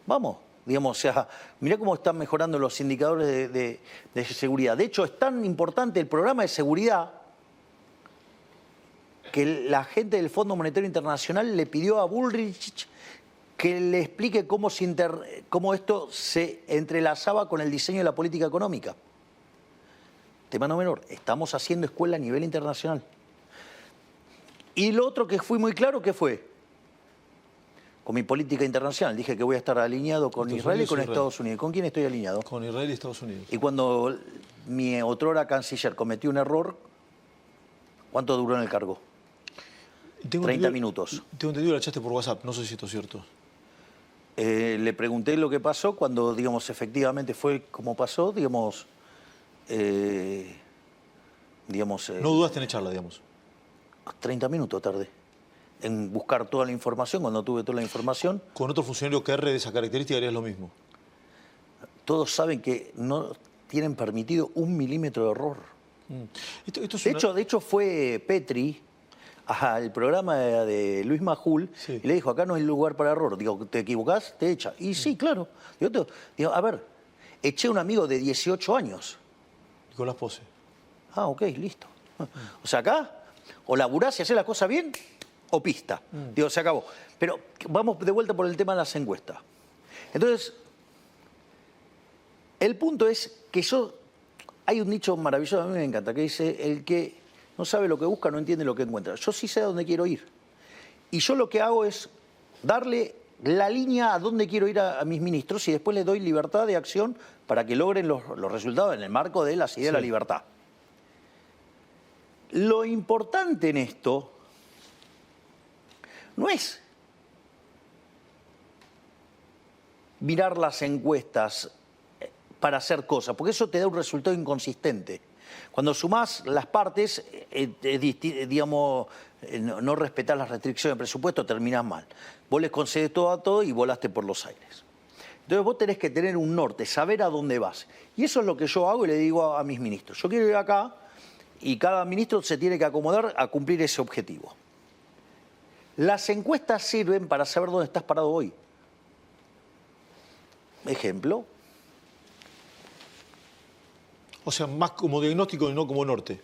Vamos, digamos, o sea, mirá cómo están mejorando los indicadores de seguridad. De hecho, es tan importante el programa de seguridad que la gente del Fondo Monetario Internacional le pidió a Bullrich que le explique cómo esto se entrelazaba con el diseño de la política económica. Tema no menor, estamos haciendo escuela a nivel internacional. Y lo otro que fui muy claro, ¿qué fue? Con mi política internacional. Dije que voy a estar alineado con Israel y con Estados Unidos. ¿Con quién estoy alineado? Con Israel y Estados Unidos. Y cuando mi otrora canciller cometió un error, ¿cuánto duró en el cargo? 30 minutos. Tengo entendido que la echaste por WhatsApp, no sé si esto es cierto. Le pregunté lo que pasó cuando, digamos, efectivamente fue como pasó, digamos... no dudaste en echarla, digamos. 30 minutos tardé en buscar toda la información, cuando tuve toda la información. Con otro funcionario que erre de esa característica harías lo mismo. Todos saben que no tienen permitido 1 milímetro de error. De hecho, fue Petri al programa de Luis Majul y le dijo, acá no hay lugar para error. Digo, ¿te equivocás? Te echa. Y sí, claro. Digo, a ver, eché a un amigo de 18 años. Nicolás Pose. Ah, ok, listo. O sea, acá, o laburás y hacés la cosa bien, o pista. Digo, se acabó. Pero vamos de vuelta por el tema de las encuestas. Entonces, el punto es que hay un dicho maravilloso, a mí me encanta, que dice, el que no sabe lo que busca, no entiende lo que encuentra. Yo sí sé a dónde quiero ir. Y yo lo que hago es darle la línea a dónde quiero ir a mis ministros y después les doy libertad de acción para que logren los resultados en el marco de las ideas de la libertad. Lo importante en esto no es mirar las encuestas para hacer cosas, porque eso te da un resultado inconsistente. Cuando sumás las partes, digamos, no respetás las restricciones de presupuesto, terminás mal. Vos les concedes todo a todo y volaste por los aires. Entonces vos tenés que tener un norte, saber a dónde vas. Y eso es lo que yo hago y le digo a mis ministros. Yo quiero ir acá y cada ministro se tiene que acomodar a cumplir ese objetivo. Las encuestas sirven para saber dónde estás parado hoy. Ejemplo. O sea, más como diagnóstico y no como norte.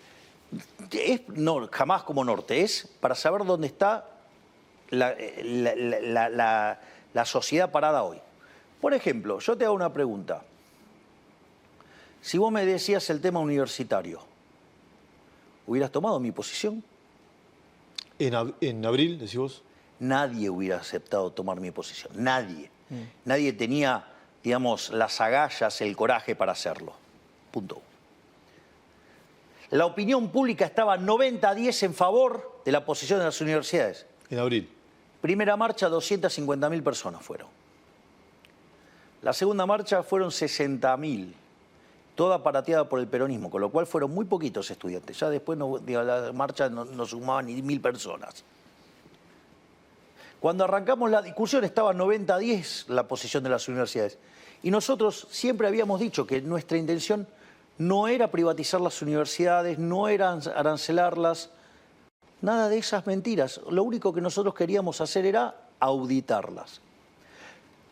No, jamás como norte. Es para saber dónde está la sociedad parada hoy. Por ejemplo, yo te hago una pregunta. Si vos me decías el tema universitario, ¿hubieras tomado mi posición? En abril, decís vos. Nadie hubiera aceptado tomar mi posición. Nadie. Nadie tenía, digamos, las agallas, el coraje para hacerlo. Punto. La opinión pública estaba 90-10 en favor de la posición de las universidades. En abril. Primera marcha, 250.000 personas fueron. La segunda marcha fueron 60.000, toda aparateada por el peronismo, con lo cual fueron muy poquitos estudiantes. Ya después la marcha no sumaba ni 1.000 personas. Cuando arrancamos la discusión estaba 90-10 la posición de las universidades. Y nosotros siempre habíamos dicho que nuestra intención no era privatizar las universidades, no era arancelarlas, nada de esas mentiras. Lo único que nosotros queríamos hacer era auditarlas.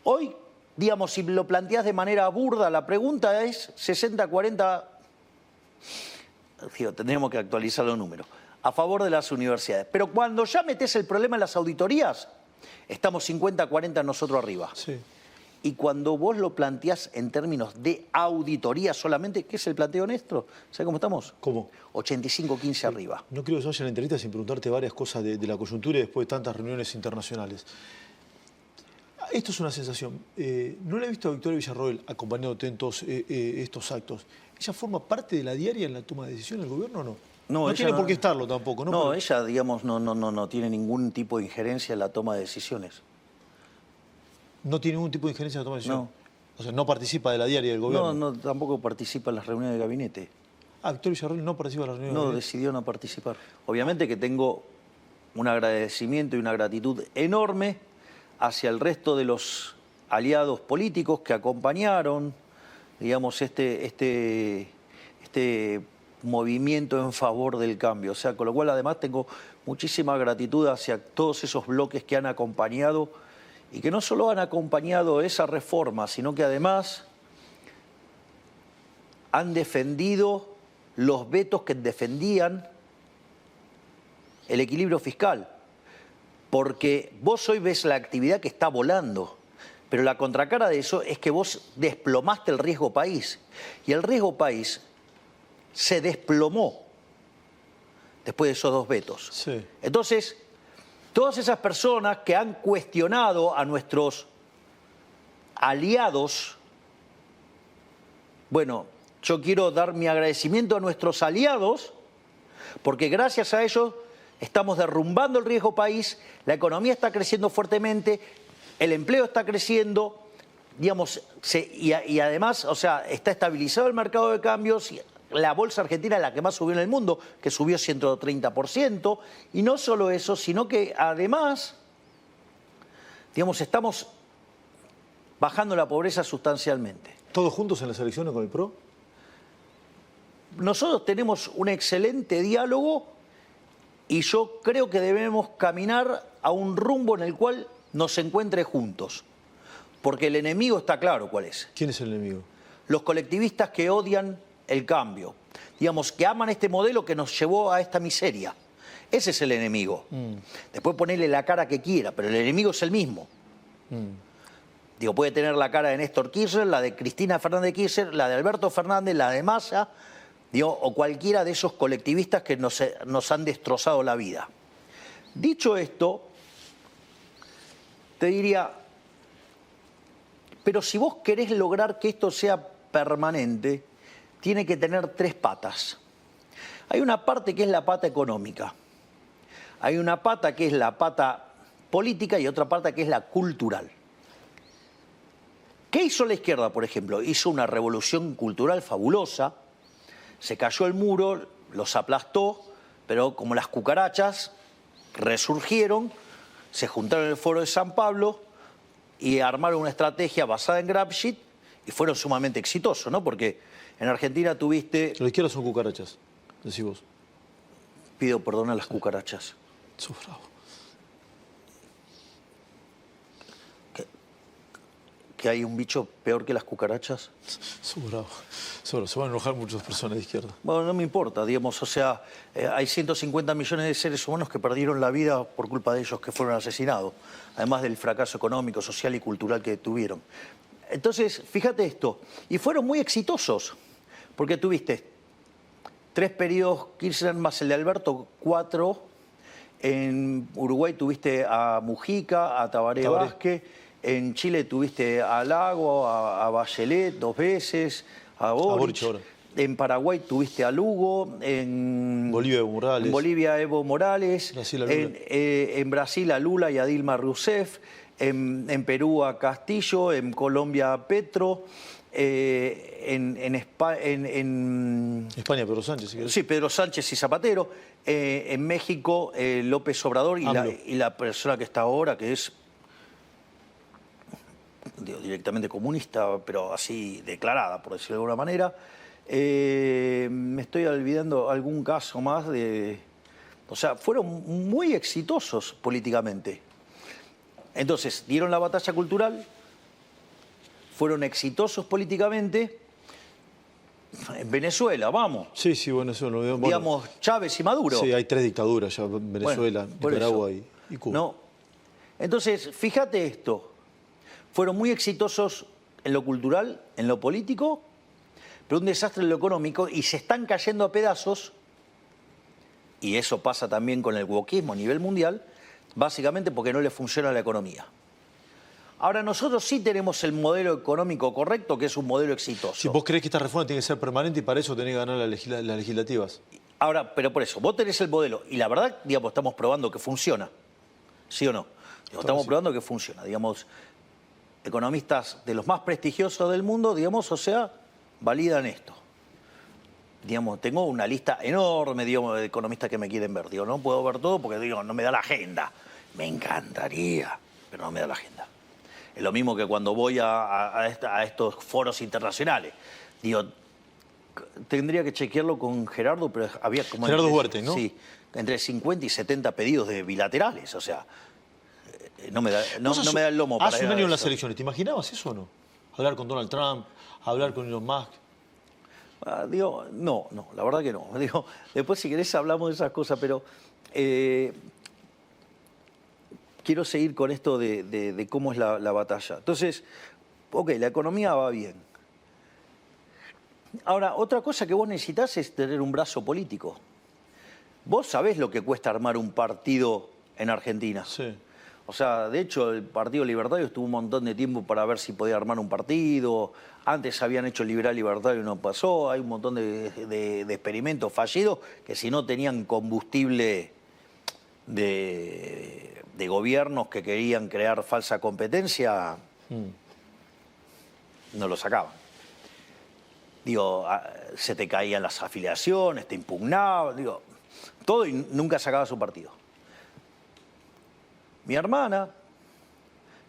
Hoy, digamos, si lo planteás de manera burda, la pregunta es 60-40, tendríamos que actualizar los números, a favor de las universidades. Pero cuando ya metés el problema en las auditorías, estamos 50-40 nosotros arriba. Sí. Y cuando vos lo planteás en términos de auditoría solamente, ¿qué es el planteo nuestro? ¿Sabés cómo estamos? ¿Cómo? 85-15 arriba. No creo que se vaya a la entrevista sin preguntarte varias cosas de la coyuntura y después de tantas reuniones internacionales. Esto es una sensación. No la he visto a Victoria Villarroel acompañándote en todos estos actos. ¿Ella forma parte de la diaria en la toma de decisiones del gobierno o no? No tiene por qué estarlo tampoco, ¿no? No, Pero... ella, digamos, no tiene ningún tipo de injerencia en la toma de decisiones. No tiene ningún tipo de injerencia en la toma de decisiones. No. O sea, no participa de la diaria del gobierno. No, tampoco participa en las reuniones de gabinete. Ah, Victoria Villarroel no participa en las reuniones de No, gabinete. decidió no participar. Obviamente que tengo un agradecimiento y una gratitud enorme hacia el resto de los aliados políticos que acompañaron, digamos, este movimiento en favor del cambio. O sea, con lo cual además tengo muchísima gratitud hacia todos esos bloques que han acompañado y que no solo han acompañado esa reforma, sino que además han defendido los vetos que defendían el equilibrio fiscal. Porque vos hoy ves la actividad que está volando, pero la contracara de eso es que vos desplomaste el riesgo país. Y el riesgo país se desplomó después de esos dos vetos. Sí. Entonces, todas esas personas que han cuestionado a nuestros aliados, bueno, yo quiero dar mi agradecimiento a nuestros aliados, porque gracias a ellos estamos derrumbando el riesgo país, la economía está creciendo fuertemente, el empleo está creciendo, digamos, y además, o sea, está estabilizado el mercado de cambios, la bolsa argentina es la que más subió en el mundo, que subió 130%, y no solo eso, sino que además, digamos, estamos bajando la pobreza sustancialmente. ¿Todos juntos en las elecciones con el PRO? Nosotros tenemos un excelente diálogo y yo creo que debemos caminar a un rumbo en el cual nos encuentre juntos. Porque el enemigo está claro cuál es. ¿Quién es el enemigo? Los colectivistas que odian el cambio. Digamos, que aman este modelo que nos llevó a esta miseria. Ese es el enemigo. Después ponerle la cara que quiera, pero el enemigo es el mismo. Digo, puede tener la cara de Néstor Kirchner, la de Cristina Fernández de Kirchner, la de Alberto Fernández, la de Massa, digo, o cualquiera de esos colectivistas que nos han destrozado la vida. Dicho esto, te diría, pero si vos querés lograr que esto sea permanente, tiene que tener tres patas. Hay una parte que es la pata económica, hay una pata que es la pata política y otra pata que es la cultural. ¿Qué hizo la izquierda, por ejemplo? Hizo una revolución cultural fabulosa, se cayó el muro, los aplastó, pero como las cucarachas resurgieron, se juntaron en el Foro de San Pablo y armaron una estrategia basada en Gramsci y fueron sumamente exitosos, ¿no? Porque en Argentina tuviste... La izquierda son cucarachas, decís vos. Pido perdón a las cucarachas. Sos bravo. ¿Que hay un bicho peor que las cucarachas? Sos bravo. Se van a enojar muchas personas de izquierda. Bueno, no me importa, digamos, o sea, hay 150 millones de seres humanos que perdieron la vida por culpa de ellos que fueron asesinados, además del fracaso económico, social y cultural que tuvieron. Entonces, fíjate esto, y fueron muy exitosos, porque tuviste 3 periodos Kirchner más el de Alberto, 4, en Uruguay tuviste a Mujica, a Tabaré Vázquez, en Chile tuviste a Lago, a Bachelet 2 veces, a Boric ahora. En Paraguay tuviste a Lugo, en Bolivia Evo Morales. En Bolivia Evo Morales, Brasil, a Lula. en Brasil a Lula y a Dilma Rousseff, en Perú a Castillo, en Colombia a Petro, en España, Pedro Sánchez, si querés. Sí, Pedro Sánchez y Zapatero. En México, López Obrador y la persona que está ahora, que es directamente comunista, pero así declarada, por decirlo de alguna manera. Me estoy olvidando algún caso más de... O sea, fueron muy exitosos políticamente. Entonces, dieron la batalla cultural, fueron exitosos políticamente. En Venezuela, vamos. Sí, sí, bueno, eso lo veo. Digamos, Chávez y Maduro. Sí, hay 3 dictaduras ya, Venezuela, Bueno, Nicaragua y Cuba. No. Entonces, fíjate esto. Fueron muy exitosos en lo cultural, en lo político, pero un desastre en lo económico y se están cayendo a pedazos, y eso pasa también con el wokismo a nivel mundial, básicamente porque no le funciona la economía. Ahora, nosotros sí tenemos el modelo económico correcto, que es un modelo exitoso. Si vos creés que esta reforma tiene que ser permanente y para eso tenés que ganar las legislativas. Ahora, pero por eso, vos tenés el modelo y la verdad, digamos, estamos probando que funciona. ¿Sí o no? Estamos probando que funciona. Digamos, economistas de los más prestigiosos del mundo, digamos, o sea, validan esto. Digamos, tengo una lista enorme, digamos, de economistas que me quieren ver. Digo, no puedo ver todo porque, digo, no me da la agenda. Me encantaría, pero no me da la agenda. Es lo mismo que cuando voy a estos foros internacionales. Digo, tendría que chequearlo con Gerardo, pero había como... Gerardo Huerta, ¿no? Sí, entre 50 y 70 pedidos de bilaterales, o sea, no me da el lomo para... Hace un año en las elecciones, ¿te imaginabas eso o no? Hablar con Donald Trump, hablar con Elon Musk. Digo, no, la verdad que no. Digo, después si querés hablamos de esas cosas, pero quiero seguir con esto de cómo es la batalla. Entonces, ok, la economía va bien. Ahora, otra cosa que vos necesitás es tener un brazo político. Vos sabés lo que cuesta armar un partido en Argentina. Sí. O sea, de hecho, el Partido Libertario estuvo un montón de tiempo para ver si podía armar un partido. Antes habían hecho Liberal Libertario y no pasó. Hay un montón de experimentos fallidos que si no tenían combustible de gobiernos que querían crear falsa competencia, no lo sacaban. Digo, se te caían las afiliaciones, te impugnaban, digo, todo y nunca sacaba su partido. Mi hermana,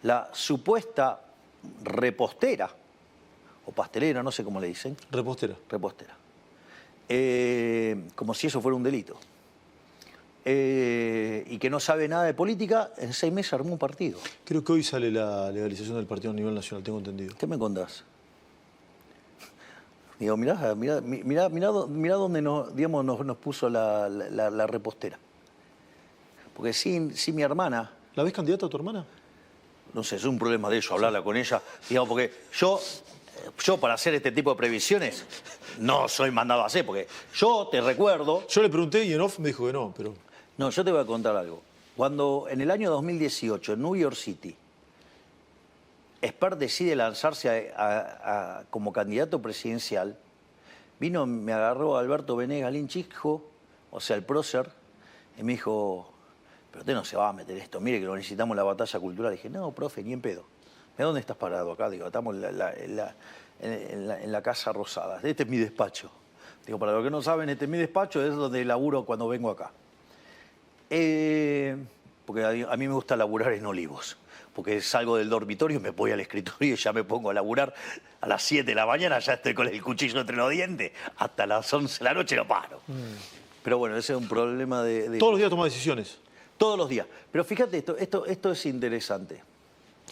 la supuesta repostera, o pastelera, no sé cómo le dicen. Repostera. Repostera. Como si eso fuera un delito. Y que no sabe nada de política, en 6 meses armó un partido. Creo que hoy sale la legalización del partido a nivel nacional, tengo entendido. ¿Qué me contás? Digo, mirá dónde nos puso la repostera. Porque sin mi hermana... ¿La ves candidata a tu hermana? No sé, es un problema de ellos, hablarla con ella. Digamos, porque yo para hacer este tipo de previsiones no soy mandado a hacer, porque yo te recuerdo... Yo le pregunté y en off me dijo que no, pero... No, yo te voy a contar algo. Cuando en el año 2018, en New York City, Esper decide lanzarse como candidato presidencial, me agarró Alberto Venegas Linchijo, o sea, el prócer, y me dijo... pero usted no se va a meter esto, mire que lo necesitamos en la batalla cultural. Le dije, no, profe, ni en pedo. ¿De dónde estás parado acá? Digo, estamos en la Casa Rosada. Este es mi despacho. Digo, para los que no saben, este es mi despacho, es donde laburo cuando vengo acá. Porque a mí me gusta laburar en Olivos. Porque salgo del dormitorio, me voy al escritorio y ya me pongo a laburar a las 7 de la mañana, ya estoy con el cuchillo entre los dientes, hasta las 11 de la noche no paro. Pero bueno, ese es un problema de... Todos los días toma decisiones. Todos los días. Pero fíjate, esto es interesante.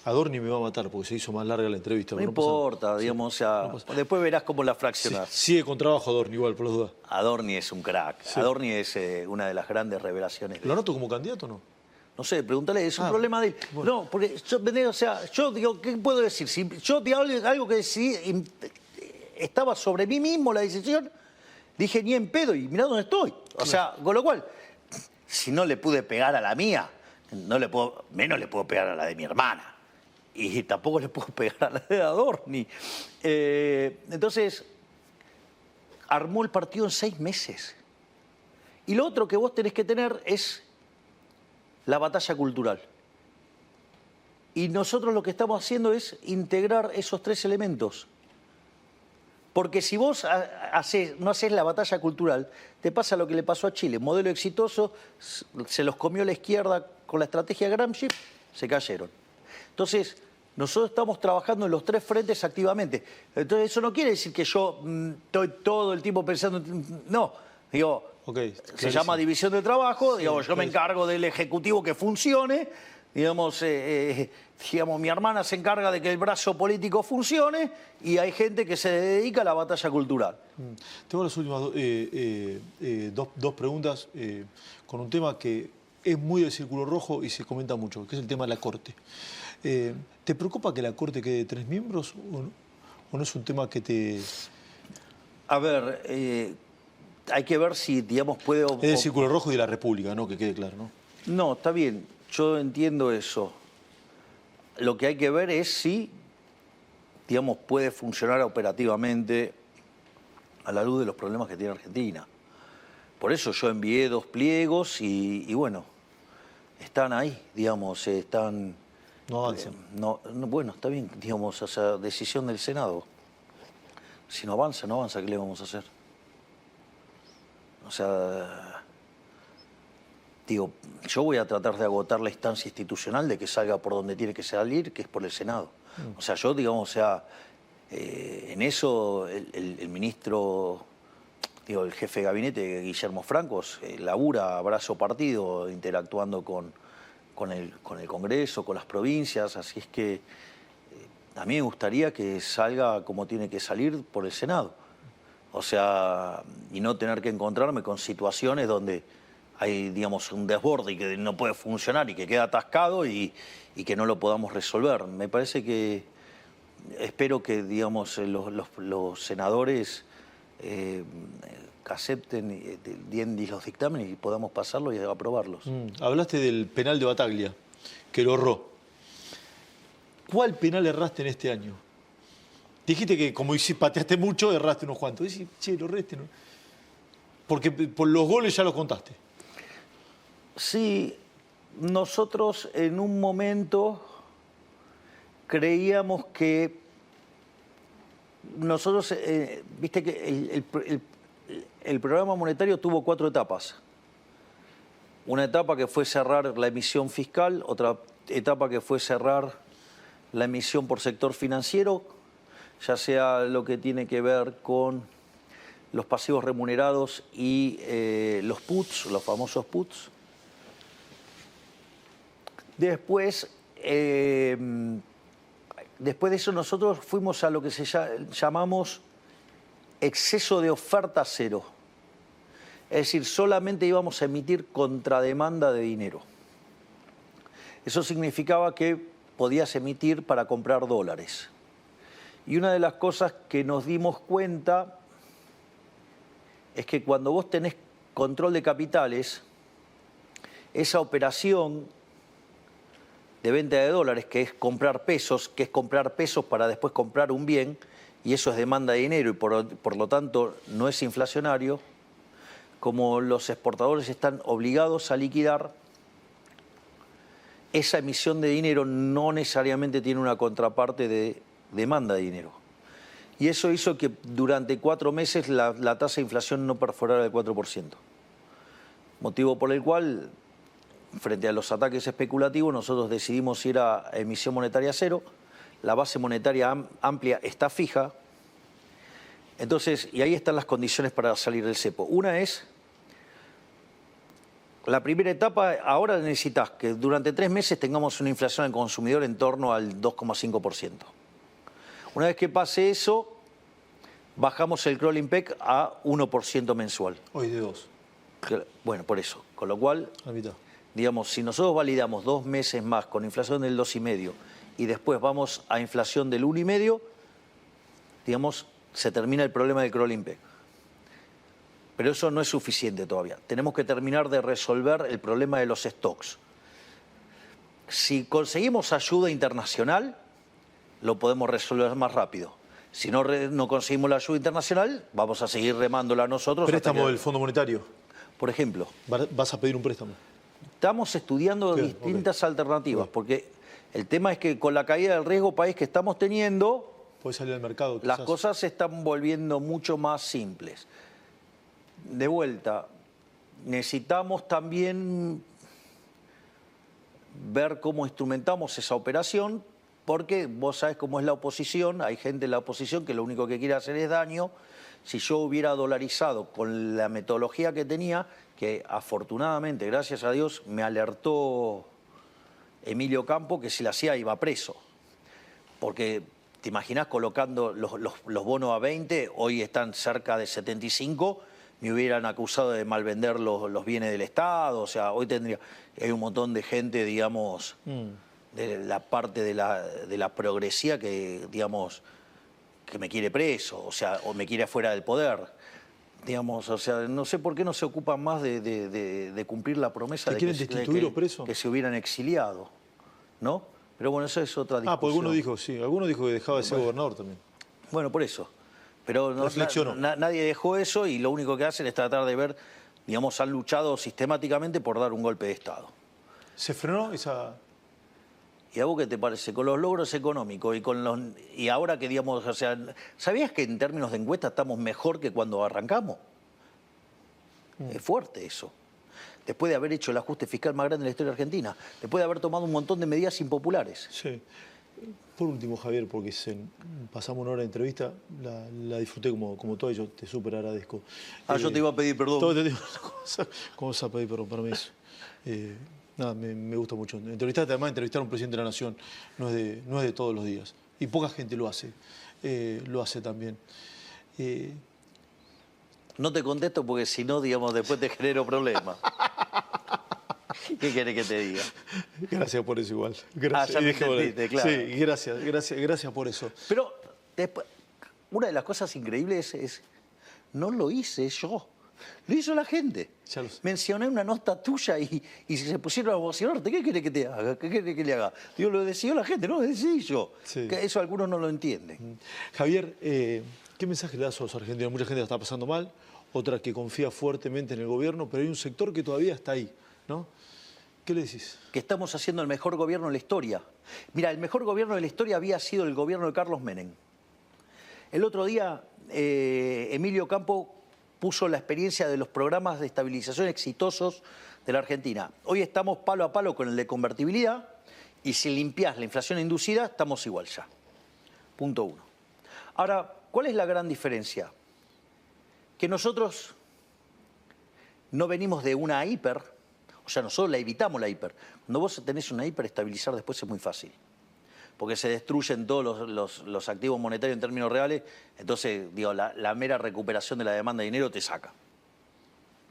Adorni me va a matar porque se hizo más larga la entrevista. No importa, digamos, o sea, después verás cómo la fraccionás. Sí, sigue con trabajo Adorni igual, por las dudas. Adorni es un crack. Sí. Adorni es una de las grandes revelaciones. ¿Lo anoto como candidato o no? No sé, pregúntale, es un problema de él. Bueno. No, porque yo digo, ¿qué puedo decir? Si yo digo algo que decidí, estaba sobre mí mismo la decisión, dije ni en pedo y mirá dónde estoy. O sea, con lo cual... Si no le pude pegar a la mía, menos le puedo pegar a la de mi hermana. Y tampoco le puedo pegar a la de Adorni. Entonces, armó el partido en 6 meses. Y lo otro que vos tenés que tener es la batalla cultural. Y nosotros lo que estamos haciendo es integrar esos tres elementos. Porque si vos no haces la batalla cultural, te pasa lo que le pasó a Chile. Modelo exitoso, se los comió la izquierda con la estrategia Gramsci, se cayeron. Entonces, nosotros estamos trabajando en los tres frentes activamente. Entonces, eso no quiere decir que yo estoy todo el tiempo pensando... No, digo, se llama división de trabajo, digo, yo me encargo del ejecutivo que funcione, digamos, mi hermana se encarga de que el brazo político funcione y hay gente que se dedica a la batalla cultural. Tengo las últimas dos preguntas con un tema que es muy del círculo rojo y se comenta mucho, que es el tema de la Corte. ¿Te preocupa que la Corte quede de 3 miembros o no es un tema que te...? A ver, hay que ver si, digamos, puede... Es del círculo rojo y de la República, ¿no? Que quede claro, ¿no? No, está bien, yo entiendo eso. Lo que hay que ver es si, digamos, puede funcionar operativamente a la luz de los problemas que tiene Argentina. Por eso yo envié 2 pliegos y bueno, están ahí, digamos, están... No avanzan. Bueno, está bien, digamos, esa decisión del Senado. Si no avanza, no avanza, ¿qué le vamos a hacer? O sea, digo, yo voy a tratar de agotar la instancia institucional de que salga por donde tiene que salir, que es por el Senado. O sea, yo, digamos, o sea, en eso el ministro, digo, el jefe de gabinete, Guillermo Francos, labura a brazo partido, interactuando con el Congreso, con las provincias, así es que a mí me gustaría que salga como tiene que salir por el Senado. O sea, y no tener que encontrarme con situaciones donde hay, digamos, un desborde y que no puede funcionar y que queda atascado y que no lo podamos resolver. Me parece que, espero que, digamos, los senadores acepten los dictámenes y podamos pasarlos y aprobarlos. Hablaste del penal de Bataglia, que lo erró. ¿Cuál penal erraste en este año? Dijiste que como pateaste mucho, erraste unos cuantos. Dices, che, lo erraste, ¿no? Porque por los goles ya los contaste. Sí, nosotros en un momento creíamos que nosotros, viste que el programa monetario tuvo 4 etapas. Una etapa que fue cerrar la emisión fiscal, otra etapa que fue cerrar la emisión por sector financiero, ya sea lo que tiene que ver con los pasivos remunerados y los puts, los famosos puts. Después de eso nosotros fuimos a lo que llamamos exceso de oferta cero. Es decir, solamente íbamos a emitir contrademanda de dinero. Eso significaba que podías emitir para comprar dólares. Y una de las cosas que nos dimos cuenta es que cuando vos tenés control de capitales, esa operación de venta de dólares, que es comprar pesos para después comprar un bien, y eso es demanda de dinero y por lo tanto no es inflacionario, como los exportadores están obligados a liquidar, esa emisión de dinero no necesariamente tiene una contraparte de demanda de dinero. Y eso hizo que durante 4 meses la tasa de inflación no perforara el 4%. Motivo por el cual, frente a los ataques especulativos, nosotros decidimos ir a emisión monetaria cero. La base monetaria amplia está fija. Entonces, y ahí están las condiciones para salir del cepo. Una es, la primera etapa, ahora necesitas que durante 3 meses tengamos una inflación al consumidor en torno al 2,5%. Una vez que pase eso, bajamos el crawling peg a 1% mensual. Hoy de 2. Bueno, por eso. Con lo cual, La mitad. digamos, si nosotros validamos 2 meses más con inflación del 2,5 y después vamos a inflación del 1,5, digamos, se termina el problema del crawling peg. Pero eso no es suficiente todavía. Tenemos que terminar de resolver el problema de los stocks. Si conseguimos ayuda internacional, lo podemos resolver más rápido. Si no conseguimos la ayuda internacional, vamos a seguir remándola nosotros. ¿Préstamo del Fondo Monetario? Por ejemplo. ¿Vas a pedir un préstamo? Estamos estudiando distintas alternativas, porque El tema es que con la caída del riesgo país que estamos teniendo, Puede salir al mercado. las quizás. cosas se están volviendo mucho más simples. De vuelta, necesitamos también ver cómo instrumentamos esa operación, porque vos sabés cómo es la oposición, hay gente en la oposición que lo único que quiere hacer es daño. Si yo hubiera dolarizado con la metodología que tenía, que afortunadamente, gracias a Dios, me alertó Emilio Campo que si la hacía iba preso. Porque te imaginás colocando los bonos a 20, hoy están cerca de 75, me hubieran acusado de malvender los bienes del Estado. O sea, hoy hay un montón de gente, digamos, de la parte de la progresía que, digamos, que me quiere preso, o sea, o me quiere afuera del poder. Digamos, o sea, no sé por qué no se ocupan más de cumplir la promesa ¿Te quieren destituir o preso? que se hubieran exiliado, ¿no? Pero bueno, eso es otra discusión. Pues alguno dijo, sí, alguno dijo que dejaba de ser gobernador también. Bueno, por eso. Pero Reflexionó. nadie dejó eso y lo único que hacen es tratar de ver, digamos, han luchado sistemáticamente por dar un golpe de Estado. ¿Se frenó esa...? ¿Y a vos qué te parece? Con los logros económicos y ahora que, digamos, o sea, ¿sabías que en términos de encuesta estamos mejor que cuando arrancamos? Es fuerte eso. Después de haber hecho el ajuste fiscal más grande de la historia argentina, después de haber tomado un montón de medidas impopulares. Sí. Por último, Javier, porque pasamos una hora de entrevista, la disfruté como todo y yo te súper agradezco. Yo te iba a pedir perdón. Todo te digo una cosa. ¿Cómo vas a pedir perdón para mí eso? Nada, me gusta mucho. Entrevistar a un presidente de la Nación no es de todos los días. Y poca gente lo hace también. No te contesto porque si no, digamos, después te genero problemas. ¿Qué querés que te diga? Gracias por eso igual. Gracias. Ya me entendiste, claro. Sí, gracias por eso. Pero después, una de las cosas increíbles es no lo hice yo. Lo hizo la gente. Ya lo sé. Mencioné una nota tuya y se pusieron a emocionarte. ¿Qué querés que te haga? ¿Qué querés que le haga? Digo, lo decidió la gente, no lo decidí yo. Sí. Que eso algunos no lo entienden. Javier, ¿qué mensaje le das a los argentinos? Mucha gente la está pasando mal, otra que confía fuertemente en el gobierno, pero hay un sector que todavía está ahí, ¿no? ¿Qué le decís? Que estamos haciendo el mejor gobierno de la historia. Mira, el mejor gobierno de la historia había sido el gobierno de Carlos Menem. El otro día, Emilio Campo puso la experiencia de los programas de estabilización exitosos de la Argentina. Hoy estamos palo a palo con el de convertibilidad y si limpiás la inflación inducida, estamos igual ya. Punto 1. Ahora, ¿cuál es la gran diferencia? Que nosotros no venimos de una hiper, o sea, nosotros la evitamos la hiper. Cuando vos tenés una hiper, estabilizar después es muy fácil. Porque se destruyen todos los activos monetarios en términos reales, entonces, digo, la mera recuperación de la demanda de dinero te saca.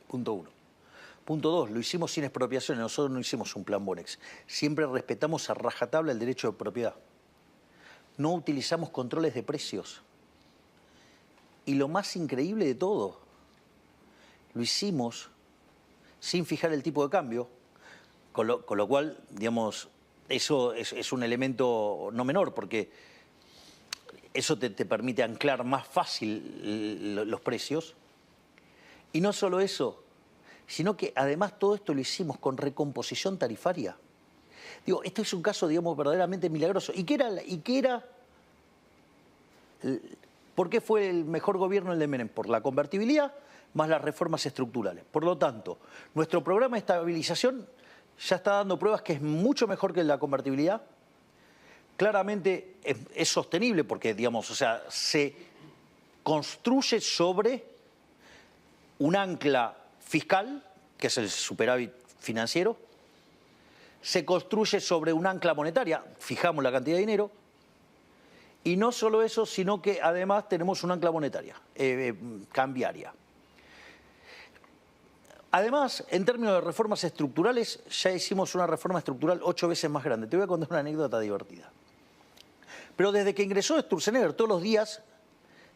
Punto 1. Punto 2, lo hicimos sin expropiaciones, nosotros no hicimos un plan Bonex. Siempre respetamos a rajatabla el derecho de propiedad. No utilizamos controles de precios. Y lo más increíble de todo, lo hicimos sin fijar el tipo de cambio, con lo cual, digamos, eso es un elemento no menor, porque eso te permite anclar más fácil los precios. Y no solo eso, sino que además todo esto lo hicimos con recomposición tarifaria. Digo, este es un caso, digamos, verdaderamente milagroso. ¿Por qué fue el mejor gobierno el de Menem? Por la convertibilidad más las reformas estructurales. Por lo tanto, nuestro programa de estabilización ya está dando pruebas que es mucho mejor que la convertibilidad. Claramente es sostenible porque, digamos, o sea, se construye sobre un ancla fiscal, que es el superávit financiero, se construye sobre un ancla monetaria, fijamos la cantidad de dinero, y no solo eso, sino que además tenemos un ancla monetaria, cambiaria. Además, en términos de reformas estructurales, ya hicimos una reforma estructural 8 veces más grande. Te voy a contar una anécdota divertida. Pero desde que ingresó Sturzenegger, todos los días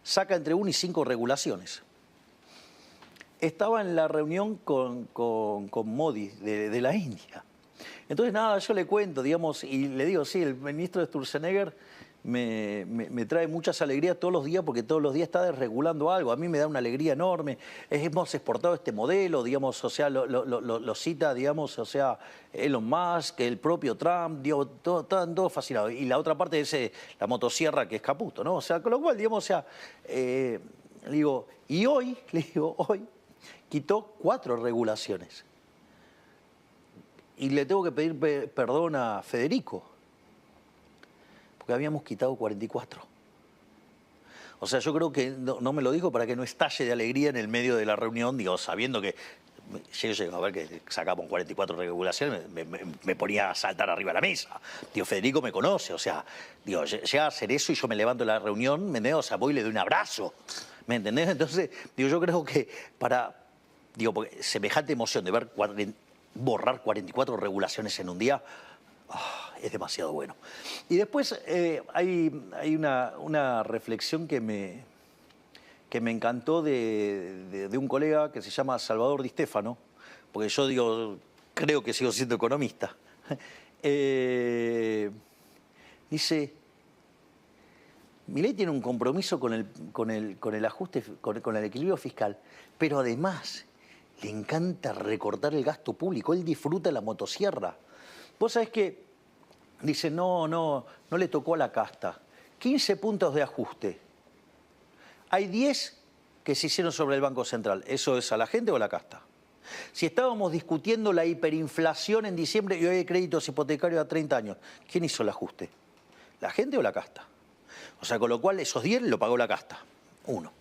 saca entre 1 y 5 regulaciones. Estaba en la reunión con Modi de la India. Entonces, nada, yo le cuento, digamos, y le digo, sí, el ministro de Sturzenegger me trae muchas alegrías todos los días porque todos los días está desregulando algo. A mí me da una alegría enorme. Hemos exportado este modelo, digamos, o sea, lo cita, digamos, o sea, Elon Musk, el propio Trump, digo, están todos fascinados. Y la otra parte es la motosierra que es Caputo, ¿no? O sea, con lo cual, digamos, o sea, digo, y hoy, le digo, hoy quitó 4 regulaciones. Y le tengo que pedir perdón a Federico, porque habíamos quitado 44. O sea, yo creo que no me lo dijo para que no estalle de alegría en el medio de la reunión, digo, sabiendo que yo llego a ver que sacamos 44 regulaciones, me ponía a saltar arriba de la mesa. Digo, Federico me conoce, o sea, digo, llega a hacer eso y yo me levanto de la reunión, ¿me entendés? O sea, voy y le doy un abrazo, ¿me entendés? Entonces, digo, yo creo que digo, porque semejante emoción de ver borrar 44 regulaciones en un día, es demasiado bueno. Y después hay una reflexión que me encantó de un colega que se llama Salvador Di Stefano, porque yo digo, creo que sigo siendo economista. Dice, Milei tiene un compromiso con el ajuste, con el equilibrio fiscal, pero además le encanta recortar el gasto público, él disfruta la motosierra. Vos sabés que, dice, no le tocó a la casta. 15 puntos de ajuste. Hay 10 que se hicieron sobre el Banco Central. ¿Eso es a la gente o a la casta? Si estábamos discutiendo la hiperinflación en diciembre y hoy hay créditos hipotecarios a 30 años, ¿quién hizo el ajuste? ¿La gente o la casta? O sea, con lo cual esos 10 lo pagó la casta. 1.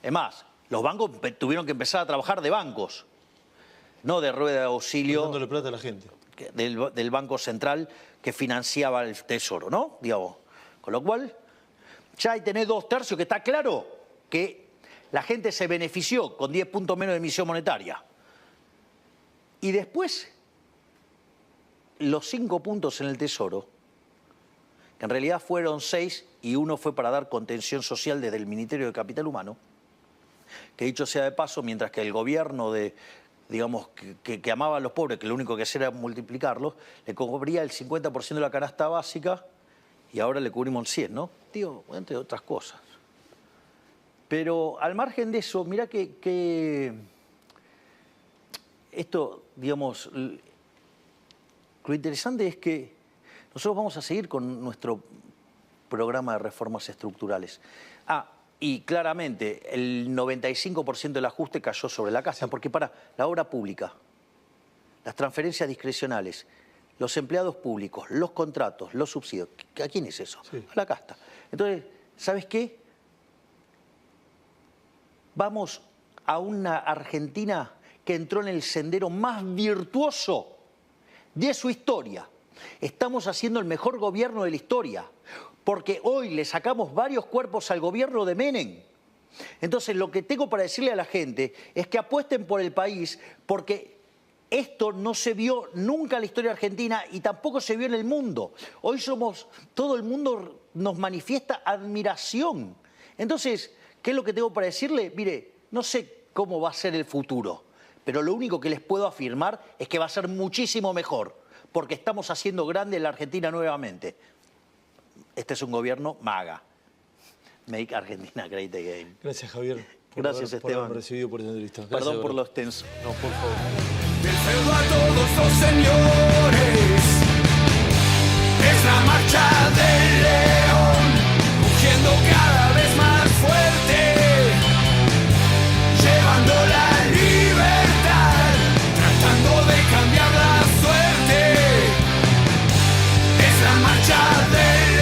Es más, los bancos tuvieron que empezar a trabajar de bancos, no de rueda de auxilio. Dándole plata a la gente. Del Banco Central que financiaba el Tesoro, ¿no? Digamos. Con lo cual, ya ahí tenés 2/3 que está claro que la gente se benefició con 10 puntos menos de emisión monetaria. Y después, los 5 puntos en el Tesoro, que en realidad fueron 6 y uno fue para dar contención social desde el Ministerio de Capital Humano, que dicho sea de paso, mientras que el gobierno digamos, que amaba a los pobres, que lo único que hacía era multiplicarlos, le cubría el 50% de la canasta básica y ahora le cubrimos el 100, ¿no? Digo, entre otras cosas. Pero al margen de eso, mirá que esto, digamos, lo interesante es que nosotros vamos a seguir con nuestro programa de reformas estructurales. Y claramente el 95% del ajuste cayó sobre la casa, porque para la obra pública, las transferencias discrecionales, los empleados públicos, los contratos, los subsidios, ¿a quién es eso? Sí. A la casta. Entonces, ¿sabes qué? Vamos a una Argentina que entró en el sendero más virtuoso de su historia. Estamos haciendo el mejor gobierno de la historia, porque hoy le sacamos varios cuerpos al gobierno de Menem. Entonces, lo que tengo para decirle a la gente es que apuesten por el país, porque esto no se vio nunca en la historia argentina y tampoco se vio en el mundo. Hoy todo el mundo nos manifiesta admiración. Entonces, ¿qué es lo que tengo para decirle? Mire, no sé cómo va a ser el futuro, pero lo único que les puedo afirmar es que va a ser muchísimo mejor, porque estamos haciendo grande la Argentina nuevamente. Este es un gobierno MAGA. Make Argentina Great Again. Gracias, Javier. Gracias, Esteban. Por haberme recibido por esta entrevista. Gracias, perdón por lo extenso. No, por favor. Del feudo a todos los señores, es la marcha del